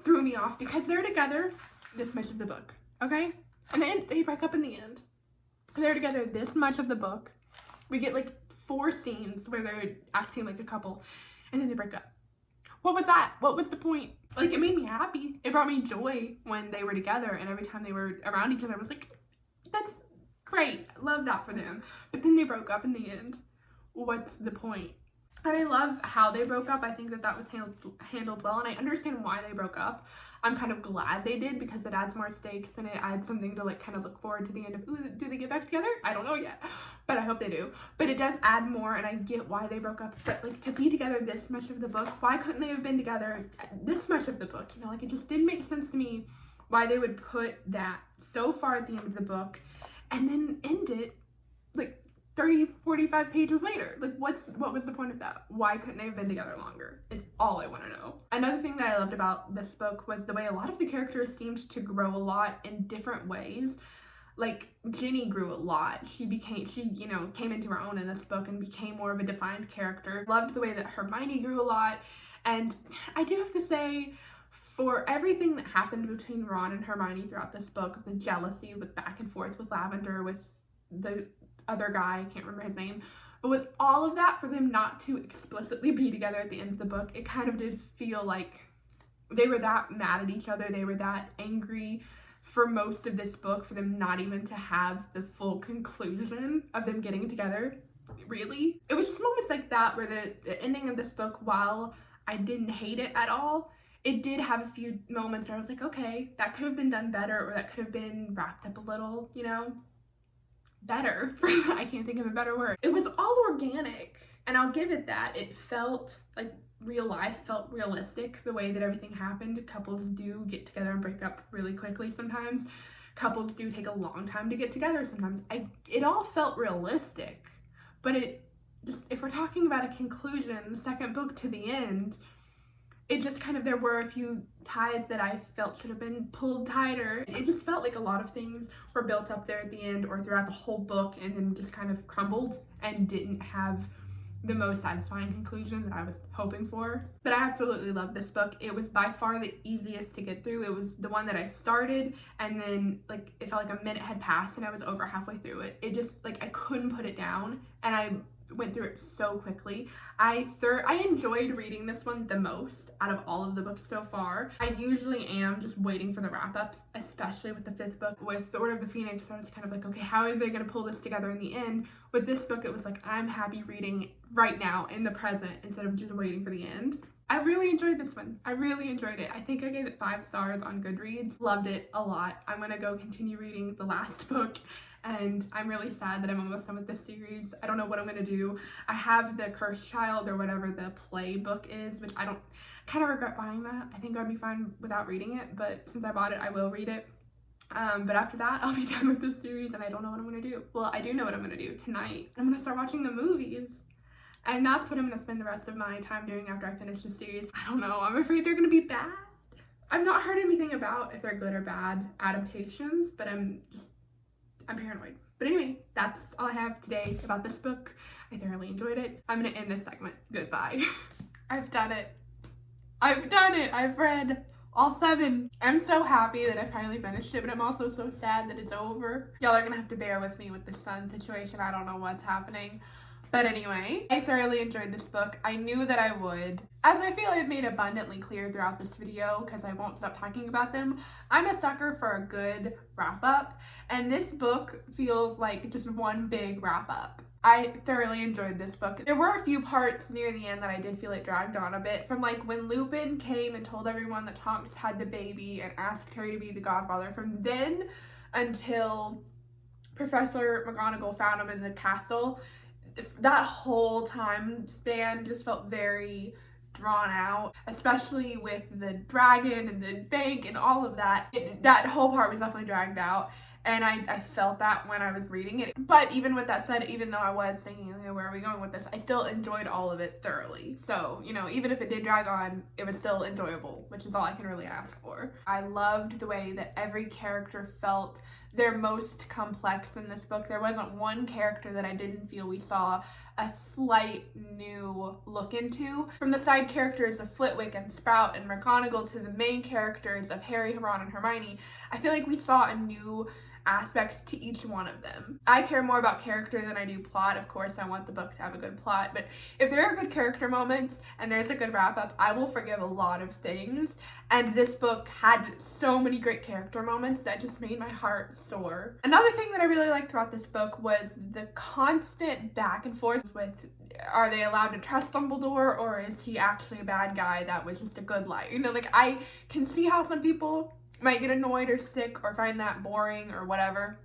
threw me off because they're together this much of the book, okay? And then they break up in the end. They're together this much of the book. We get like 4 scenes where they're acting like a couple, and then they break up. What was that? What was the point? Like, it made me happy. It brought me joy when they were together, and every time they were around each other, I was like, that's great. I love that for them. But then they broke up in the end. What's the point? And I love how they broke up. I think that was handled well, and I understand why they broke up. I'm kind of glad they did because it adds more stakes and it adds something to like kind of look forward to the end of, ooh, do they get back together? I don't know yet, but I hope they do. But it does add more, and I get why they broke up. But like, to be together this much of the book, why couldn't they have been together this much of the book? You know, like, it just didn't make sense to me why they would put that so far at the end of the book and then end it like 30, 45 pages later. Like, what was the point of that? Why couldn't they have been together longer is all I want to know. Another thing that I loved about this book was the way a lot of the characters seemed to grow a lot in different ways. Like, Ginny grew a lot. She came into her own in this book and became more of a defined character. Loved the way that Hermione grew a lot. And I do have to say, for everything that happened between Ron and Hermione throughout this book, the jealousy with back and forth with Lavender, with the other guy, I can't remember his name, but with all of that, for them not to explicitly be together at the end of the book, it kind of did feel like they were that mad at each other, they were that angry for most of this book, for them not even to have the full conclusion of them getting together, really. It was just moments like that where the ending of this book, while I didn't hate it at all, it did have a few moments where I was like, okay, that could have been done better, or that could have been wrapped up a little, you know, better. I can't think of a better word. It was all organic, and I'll give it that. It felt like real life, felt realistic the way that everything happened. Couples do get together and break up really quickly sometimes. Couples do take a long time to get together sometimes. It all felt realistic, but it just, if we're talking about a conclusion, the second book to the end, it just kind of, there were a few ties that I felt should have been pulled tighter. It just felt like a lot of things were built up there at the end or throughout the whole book and then just kind of crumbled and didn't have the most satisfying conclusion that I was hoping for. But I absolutely loved this book. It was by far the easiest to get through. It was the one that I started, and then like it felt like a minute had passed and I was over halfway through it. It just, like, I couldn't put it down, and I went through it so quickly. I enjoyed reading this one the most out of all of the books so far. I usually am just waiting for the wrap up, especially with the 5th book. With The Order of the Phoenix, I was kind of like, okay, how are they going to pull this together in the end? With this book, it was like, I'm happy reading right now in the present instead of just waiting for the end. I really enjoyed this one. I really enjoyed it. I think I gave it 5 stars on Goodreads. Loved it a lot. I'm gonna go continue reading the last book, and I'm really sad that I'm almost done with this series. I don't know what I'm gonna do. I have the Cursed Child or whatever the play book is, which I kind of regret buying that. I think I'd be fine without reading it, but since I bought it, I will read it. But after that, I'll be done with this series, and I don't know what I'm gonna do. Well, I do know what I'm gonna do tonight. I'm gonna start watching the movies. And that's what I'm going to spend the rest of my time doing after I finish the series. I don't know. I'm afraid they're going to be bad. I've not heard anything about if they're good or bad adaptations, but I'm paranoid. But anyway, that's all I have today about this book. I thoroughly enjoyed it. I'm going to end this segment. Goodbye. I've done it. I've done it. I've read all 7. I'm so happy that I finally finished it, but I'm also so sad that it's over. Y'all are going to have to bear with me with the sun situation. I don't know what's happening. But anyway, I thoroughly enjoyed this book. I knew that I would. As I feel I've made abundantly clear throughout this video, because I won't stop talking about them, I'm a sucker for a good wrap-up, and this book feels like just one big wrap-up. I thoroughly enjoyed this book. There were a few parts near the end that I did feel it dragged on a bit, from like when Lupin came and told everyone that Tonks had the baby and asked Harry to be the godfather. From then until Professor McGonagall found him in the castle, that whole time span just felt very drawn out, especially with the dragon and the bank and all of that. That whole part was definitely dragged out, and I felt that when I was reading it. But even with that said, even though I was thinking, okay, where are we going with this, I still enjoyed all of it thoroughly. So, you know, even if it did drag on, it was still enjoyable, which is all I can really ask for. I loved the way that every character felt their most complex in this book. There wasn't one character that I didn't feel we saw a slight new look into. From the side characters of Flitwick and Sprout and McGonagall to the main characters of Harry, Ron, and Hermione, I feel like we saw a new aspect to each one of them. I care more about character than I do plot. Of course, I want the book to have a good plot, but if there are good character moments and there's a good wrap-up, I will forgive a lot of things, and this book had so many great character moments that just made my heart soar. Another thing that I really liked about this book was the constant back and forth with, are they allowed to trust Dumbledore, or is he actually a bad guy that was just a good lie? You know, like, I can see how some people might get annoyed or sick or find that boring or whatever,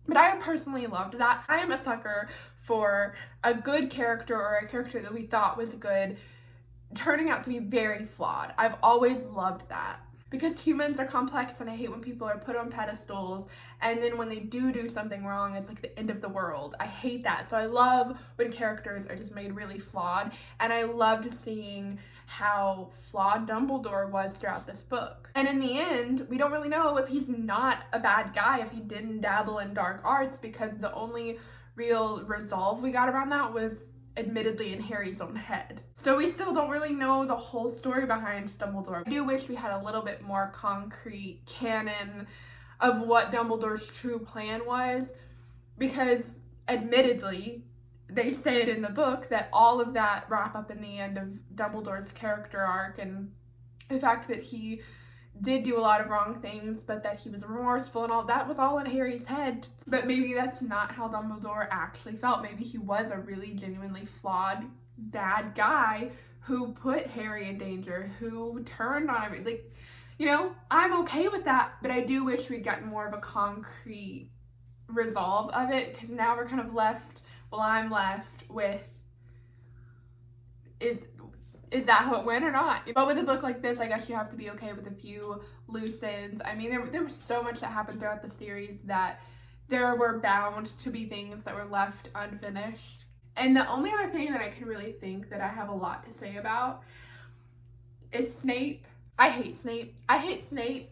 but I personally loved that. I am a sucker for a good character, or a character that we thought was good turning out to be very flawed. I've always loved that, because humans are complex, and I hate when people are put on pedestals and then when they do something wrong, it's like the end of the world. I hate that. So I love when characters are just made really flawed, and I loved seeing how flawed Dumbledore was throughout this book. And in the end, we don't really know if he's not a bad guy, if he didn't dabble in dark arts, because the only real resolve we got around that was admittedly in Harry's own head. So we still don't really know the whole story behind Dumbledore. I do wish we had a little bit more concrete canon of what Dumbledore's true plan was, because admittedly, they say it in the book that all of that wrap up in the end of Dumbledore's character arc, and the fact that he did do a lot of wrong things, but that he was remorseful and all, that was all in Harry's head. But maybe that's not how Dumbledore actually felt. Maybe he was a really genuinely flawed, bad guy who put Harry in danger, who turned on everything. Like, you know, I'm okay with that, but I do wish we'd gotten more of a concrete resolve of it, because now we're kind of left, well, I'm left with, is that how it went or not? But with a book like this, I guess you have to be okay with a few loose ends. I mean, there was so much that happened throughout the series that there were bound to be things that were left unfinished. And the only other thing that I can really think that I have a lot to say about is Snape. I hate Snape. I hate Snape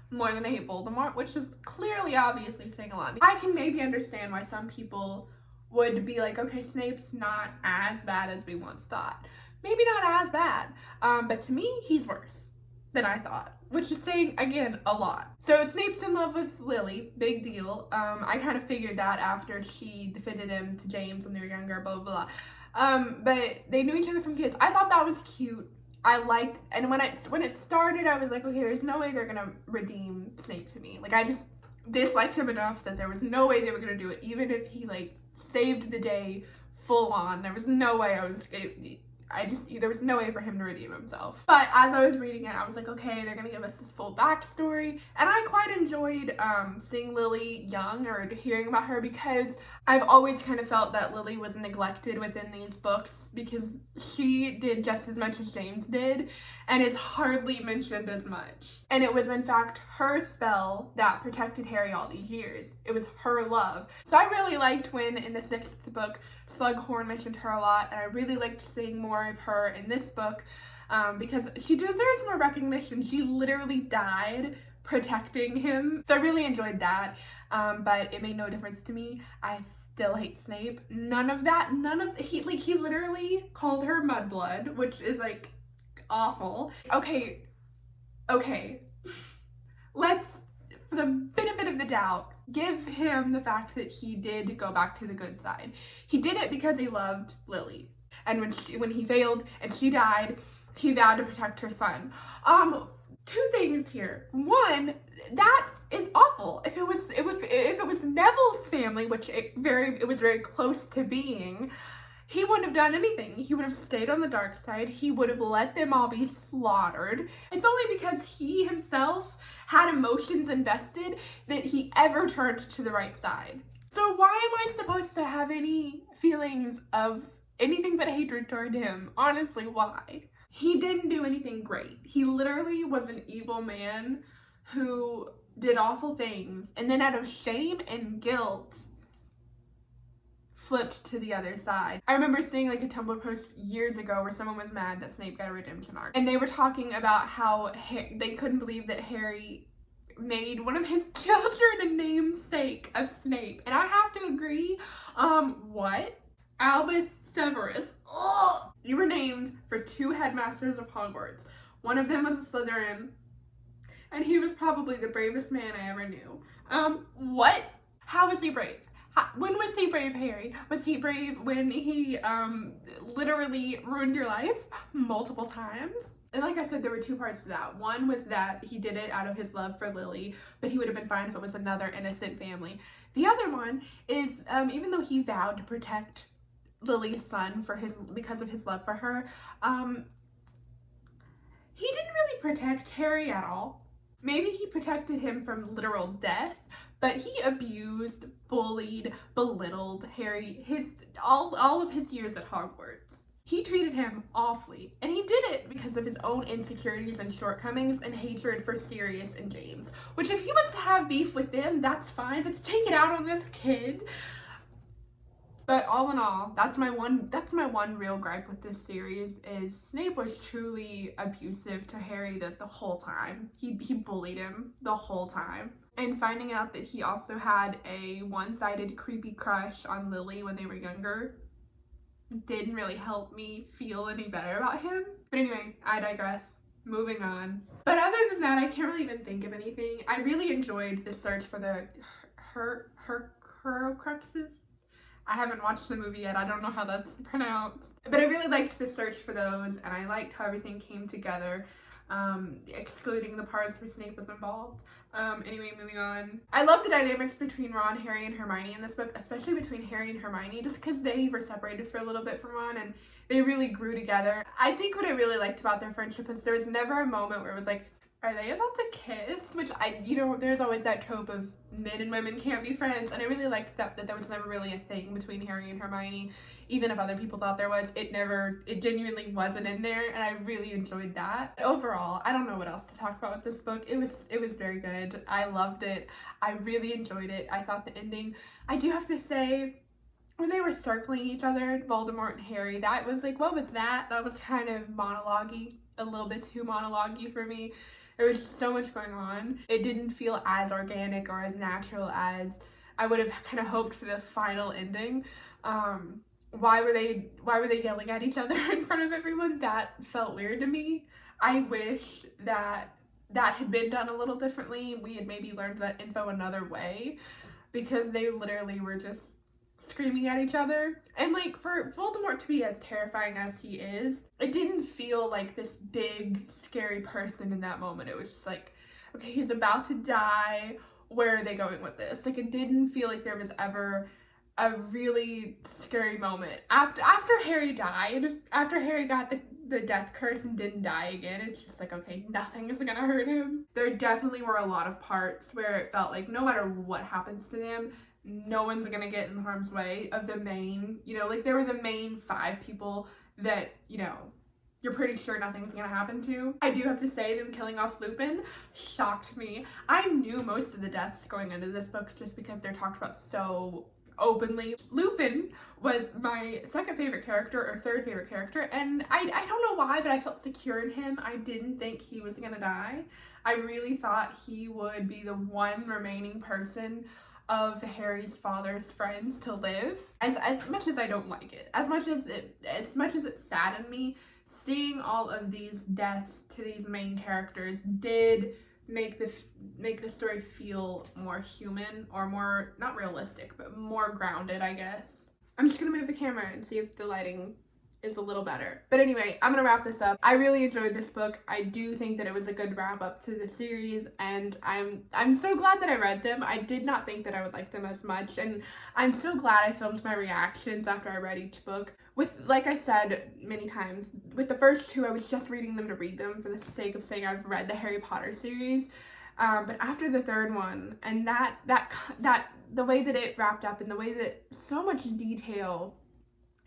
more than I hate Voldemort, which is clearly obviously saying a lot. I can maybe understand why some people would be like, okay, Snape's not as bad as we once thought. Maybe not as bad, but to me, he's worse than I thought. which is saying, again, a lot. So Snape's in love with Lily, big deal. I kind of figured that after she defended him to James when they were younger, blah, blah, blah. But they knew each other from kids. I thought that was cute. I liked, and when it started, I was like, okay, there's no way they're gonna redeem Snape to me. Like, I just disliked him enough that there was no way they were gonna do it, even if he, like, saved the day full on. There was no way there was no way for him to redeem himself. But as I was reading it, I was like, okay, they're gonna give us this full backstory. And I quite enjoyed seeing Lily young, or hearing about her, because I've always kind of felt that Lily was neglected within these books, because she did just as much as James did and is hardly mentioned as much. And it was in fact her spell that protected Harry all these years. It was her love. So I really liked when in the 6th book Slughorn mentioned her a lot, and I really liked seeing more of her in this book because she deserves more recognition. She literally died protecting him. So I really enjoyed that, but it made no difference to me. I still hate Snape. He literally called her mudblood, which is like awful. Okay. Let's, for the benefit of the doubt, give him the fact that he did go back to the good side. He did it because he loved Lily. And when he failed and she died, he vowed to protect her son. Two things here. One, that is awful. If it was Neville's family, which it was very close to being, he wouldn't have done anything. He would have stayed on the dark side. He would have let them all be slaughtered. It's only because he himself had emotions invested that he ever turned to the right side. So why am I supposed to have any feelings of anything but hatred toward him? Honestly, why? He didn't do anything great. He literally was an evil man who did awful things, and then out of shame and guilt flipped to the other side. I remember seeing like a Tumblr post years ago where someone was mad that Snape got a redemption arc, and they were talking about how they couldn't believe that Harry made one of his children a namesake of Snape. And I have to agree. What? Albus Severus. Ugh! You were named for 2 headmasters of Hogwarts. One of them was a Slytherin, and he was probably the bravest man I ever knew. What? How was he brave? When was he brave, Harry? Was he brave when he literally ruined your life multiple times? And like I said, there were 2 parts to that. One was that he did it out of his love for Lily, but he would have been fine if it was another innocent family. The other one is, even though he vowed to protect Lily's son because of his love for her, he didn't really protect Harry at all. Maybe he protected him from literal death, but he abused, bullied, belittled Harry all of his years at Hogwarts. He treated him awfully, and he did it because of his own insecurities and shortcomings and hatred for Sirius and James. Which, if he wants to have beef with them, that's fine, but to take it out on this kid. But all in all, that's my one real gripe with this series, is Snape was truly abusive to Harry the whole time. He bullied him the whole time. And finding out that he also had a one-sided creepy crush on Lily when they were younger didn't really help me feel any better about him. But anyway, I digress. Moving on. But other than that, I can't really even think of anything. I really enjoyed the search for the Horcruxes. I haven't watched the movie yet. I don't know how that's pronounced. But I really liked the search for those, and I liked how everything came together, excluding the parts where Snape was involved. Anyway, moving on. I love the dynamics between Ron, Harry, and Hermione in this book, especially between Harry and Hermione, just because they were separated for a little bit from Ron, and they really grew together. I think what I really liked about their friendship is there was never a moment where it was like, are they about to kiss? Which there's always that trope of men and women can't be friends, and I really liked that there was never really a thing between Harry and Hermione. Even if other people thought there was, it genuinely wasn't in there, and I really enjoyed that. Overall, I don't know what else to talk about with this book. It was very good. I loved it. I really enjoyed it. I thought the ending, I do have to say, when they were circling each other, Voldemort and Harry, that was like, what was that? That was kind of monologue-y, a little bit too monologue-y for me. There was just so much going on. It didn't feel as organic or as natural as I would have kind of hoped for the final ending. Why were they yelling at each other in front of everyone? That felt weird to me. I wish that that had been done a little differently. We had maybe learned that info another way, because they literally were just screaming at each other. And like, for Voldemort to be as terrifying as he is, it didn't feel like this big scary person in that moment. It was just like, okay, he's about to die, where are they going with this? Like, it didn't feel like there was ever a really scary moment. After Harry died, after Harry got the death curse and didn't die again, it's just like, okay, nothing is gonna hurt him. There definitely were a lot of parts where it felt like no matter what happens to them, no one's gonna get in harm's way of the main, you know, like there were the main 5 people that, you know, you're pretty sure nothing's gonna happen to. I do have to say, them killing off Lupin shocked me. I knew most of the deaths going into this book just because they're talked about so openly. Lupin was my second favorite character, or third favorite character, and I don't know why, but I felt secure in him. I didn't think he was gonna die. I really thought he would be the one remaining person of Harry's father's friends to live. As much as I don't like it, as much as it saddened me, seeing all of these deaths to these main characters did make the story feel more human, or more, not realistic, but more grounded, I guess. I'm just gonna move the camera and see if the lighting is a little better. But anyway, I'm gonna wrap this up. I really enjoyed this book. I do think that it was a good wrap up to the series, and I'm so glad that I read them. I did not think that I would like them as much, and I'm so glad I filmed my reactions after I read each book. With, like I said many times, with the first 2, I was just reading them to read them for the sake of saying I've read the Harry Potter series. But after the 3rd one, and that the way that it wrapped up, and the way that so much detail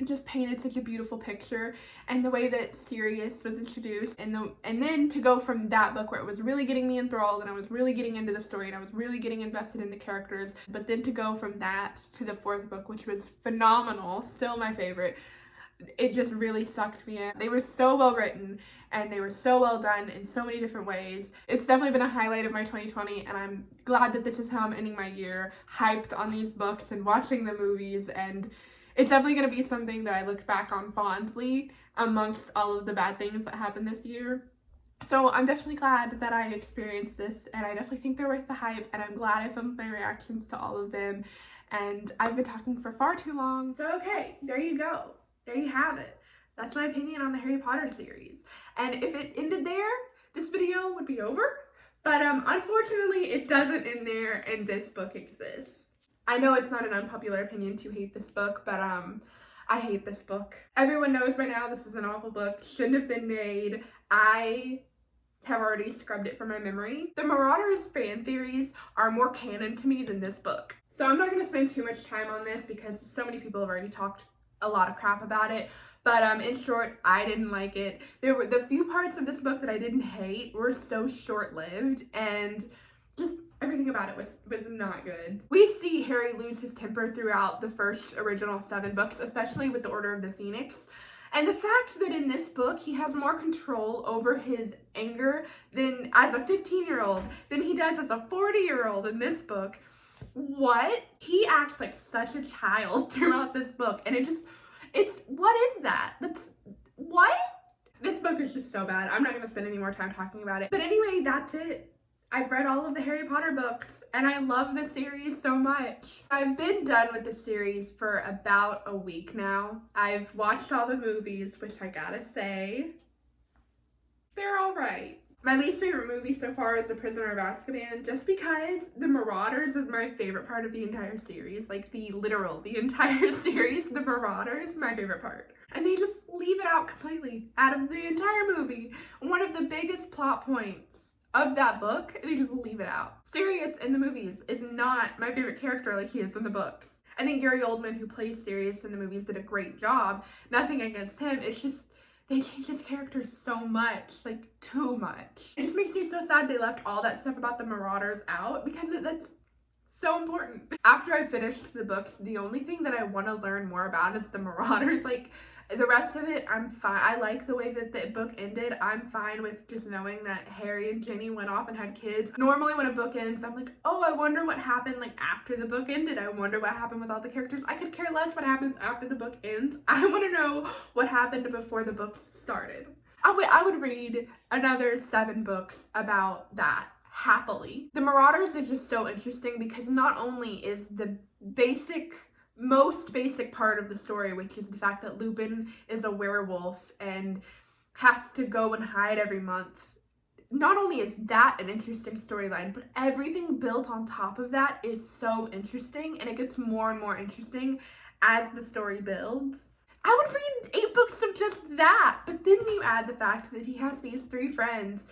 just painted such a beautiful picture, and the way that Sirius was introduced, and then to go from that book where it was really getting me enthralled, and I was really getting into the story, and I was really getting invested in the characters, but then to go from that to the 4th book, which was phenomenal, still my favorite, it just really sucked me in. They were so well written, and they were so well done in so many different ways. It's definitely been a highlight of my 2020, and I'm glad that this is how I'm ending my year, hyped on these books and watching the movies, and it's definitely going to be something that I look back on fondly amongst all of the bad things that happened this year. So I'm definitely glad that I experienced this, and I definitely think they're worth the hype, and I'm glad I filmed my reactions to all of them, and I've been talking for far too long. So okay, there you go. There you have it. That's my opinion on the Harry Potter series. And if it ended there, this video would be over. But unfortunately, it doesn't end there, and this book exists. I know it's not an unpopular opinion to hate this book, but I hate this book. Everyone knows by now this is an awful book. Shouldn't have been made. I have already scrubbed it from my memory. The Marauders fan theories are more canon to me than this book. So I'm not going to spend too much time on this because so many people have already talked a lot of crap about it. But in short, I didn't like it. There were the few parts of this book that I didn't hate were so short-lived, and just everything about it was not good. We see Harry lose his temper throughout the first original 7 books, especially with the Order of the Phoenix. And the fact that in this book he has more control over his anger than as a 15-year-old than he does as a 40-year-old in this book. What? He acts like such a child throughout this book, and what is that? What? This book is just so bad. I'm not going to spend any more time talking about it. But anyway, that's it. I've read all of the Harry Potter books, and I love the series so much. I've been done with the series for about a week now. I've watched all the movies, which I gotta say, they're alright. My least favorite movie so far is The Prisoner of Azkaban, just because The Marauders is my favorite part of the entire series. Like, the entire series, The Marauders, my favorite part. And they just leave it out completely, out of the entire movie. One of the biggest plot points of that book, and they just leave it out. Sirius in the movies is not my favorite character like he is in the books. I think Gary Oldman, who plays Sirius in the movies, did a great job. Nothing against him, it's just they changed his character so much, like too much. It just makes me so sad they left all that stuff about the Marauders out, because that's so important. After I finished the books, the only thing that I want to learn more about is the Marauders. Like, the rest of it, I'm fine. I like the way that the book ended. I'm fine with just knowing that Harry and Ginny went off and had kids. Normally when a book ends, I'm like, oh, I wonder what happened like after the book ended. I wonder what happened with all the characters. I could care less what happens after the book ends. I want to know what happened before the books started. I would read another 7 books about that happily. The Marauders is just so interesting because not only is the most basic part of the story, which is the fact that Lupin is a werewolf and has to go and hide every month. Not only is that an interesting storyline, but everything built on top of that is so interesting, and it gets more and more interesting as the story builds. I would read 8 books of just that, but then you add the fact that he has these 3 friends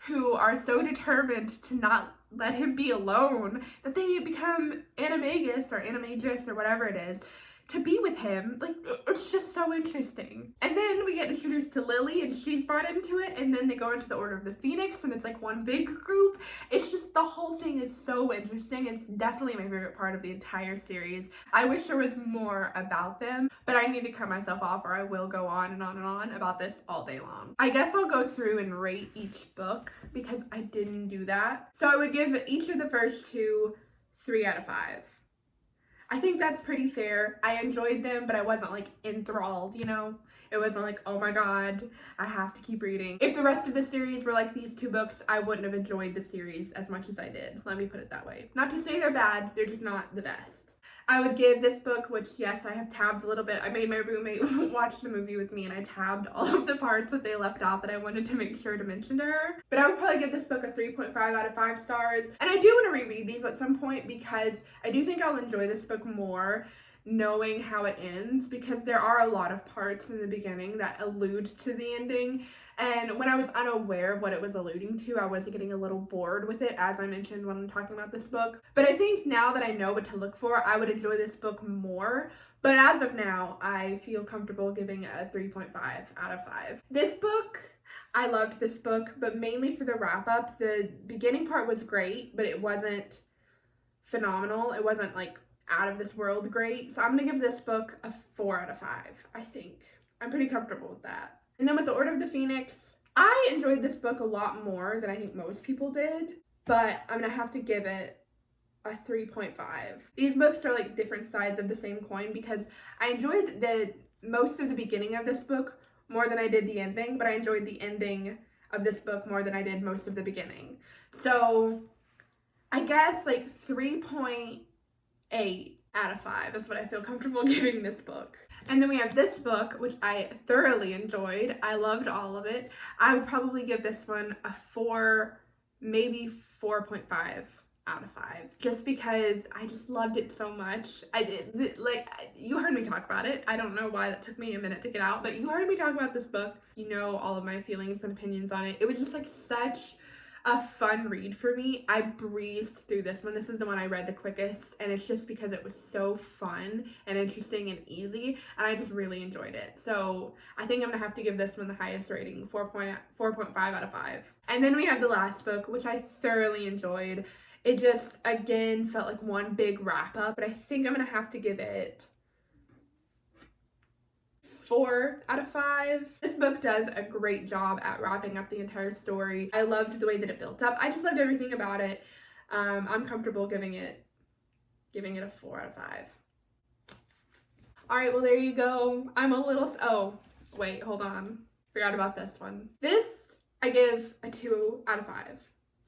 who are so determined to not let him be alone that they become animagus or animagus or whatever it is to be with him. Like, it's just so interesting. And then we get introduced to Lily and she's brought into it, and then they go into the Order of the Phoenix and it's like one big group. It's just, the whole thing is so interesting. It's definitely my favorite part of the entire series. I wish there was more about them, but I need to cut myself off or I will go on and on and on about this all day long. I guess I'll go through and rate each book because I didn't do that. So I would give each of the first 2 3 out of 5. I think that's pretty fair. I enjoyed them, but I wasn't like enthralled, you know? It wasn't like, oh my god, I have to keep reading. If the rest of the series were like these 2 books, I wouldn't have enjoyed the series as much as I did. Let me put it that way. Not to say they're bad, they're just not the best. I would give this book, which yes, I have tabbed a little bit. I made my roommate watch the movie with me and I tabbed all of the parts that they left off that I wanted to make sure to mention to her. But I would probably give this book a 3.5 out of 5 stars. And I do want to reread these at some point because I do think I'll enjoy this book more knowing how it ends, because there are a lot of parts in the beginning that allude to the ending. And when I was unaware of what it was alluding to, I was getting a little bored with it, as I mentioned when I'm talking about this book. But I think now that I know what to look for, I would enjoy this book more. But as of now, I feel comfortable giving it a 3.5 out of 5. This book, I loved this book, but mainly for the wrap-up. The beginning part was great, but it wasn't phenomenal. It wasn't like out of this world great. So I'm gonna give this book a 4 out of 5, I think. I'm pretty comfortable with that. And then with the Order of the Phoenix, I enjoyed this book a lot more than I think most people did, but I'm gonna have to give it a 3.5. These books are like different sides of the same coin because I enjoyed most of the beginning of this book more than I did the ending, but I enjoyed the ending of this book more than I did most of the beginning. So I guess like 3.8 out of 5 is what I feel comfortable giving this book. And then we have this book, which I thoroughly enjoyed. I loved all of it. I would probably give this one a 4, maybe 4.5 out of 5, just because I just loved it so much. You heard me talk about it. I don't know why that took me a minute to get out, but you heard me talk about this book. You know all of my feelings and opinions on it. It was just like such a fun read for me. I breezed through this one. This is the one I read the quickest, and it's just because it was so fun and interesting and easy, and I just really enjoyed it. So I think I'm gonna have to give this one the highest rating, 4.5 out of 5. And then we have the last book, which I thoroughly enjoyed. It just, again, felt like one big wrap up, but I think I'm gonna have to give it 4 out of 5. This book does a great job at wrapping up the entire story. I loved the way that it built up. I just loved everything about it. I'm comfortable giving it a 4 out of 5. All right, well, there you go. I'm a little, oh, wait, hold on. Forgot about this one. This, I give a 2 out of 5.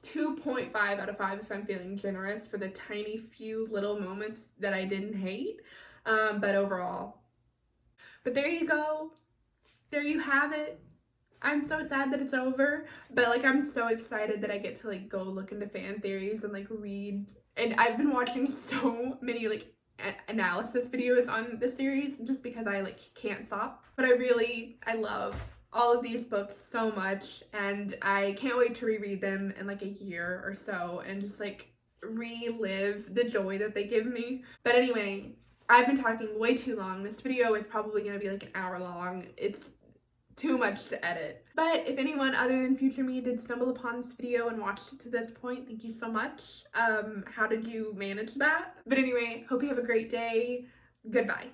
2.5 out of 5 if I'm feeling generous for the tiny few little moments that I didn't hate. But overall. But there you go. There you have it. I'm so sad that it's over, but like I'm so excited that I get to like go look into fan theories and like read. And I've been watching so many like analysis videos on the series just because I like can't stop. But I love all of these books so much, and I can't wait to reread them in like a year or so and just like relive the joy that they give me. But anyway, I've been talking way too long. This video is probably going to be like an hour long. It's too much to edit. But if anyone other than future me did stumble upon this video and watched it to this point, thank you so much. How did you manage that? But anyway, hope you have a great day. Goodbye.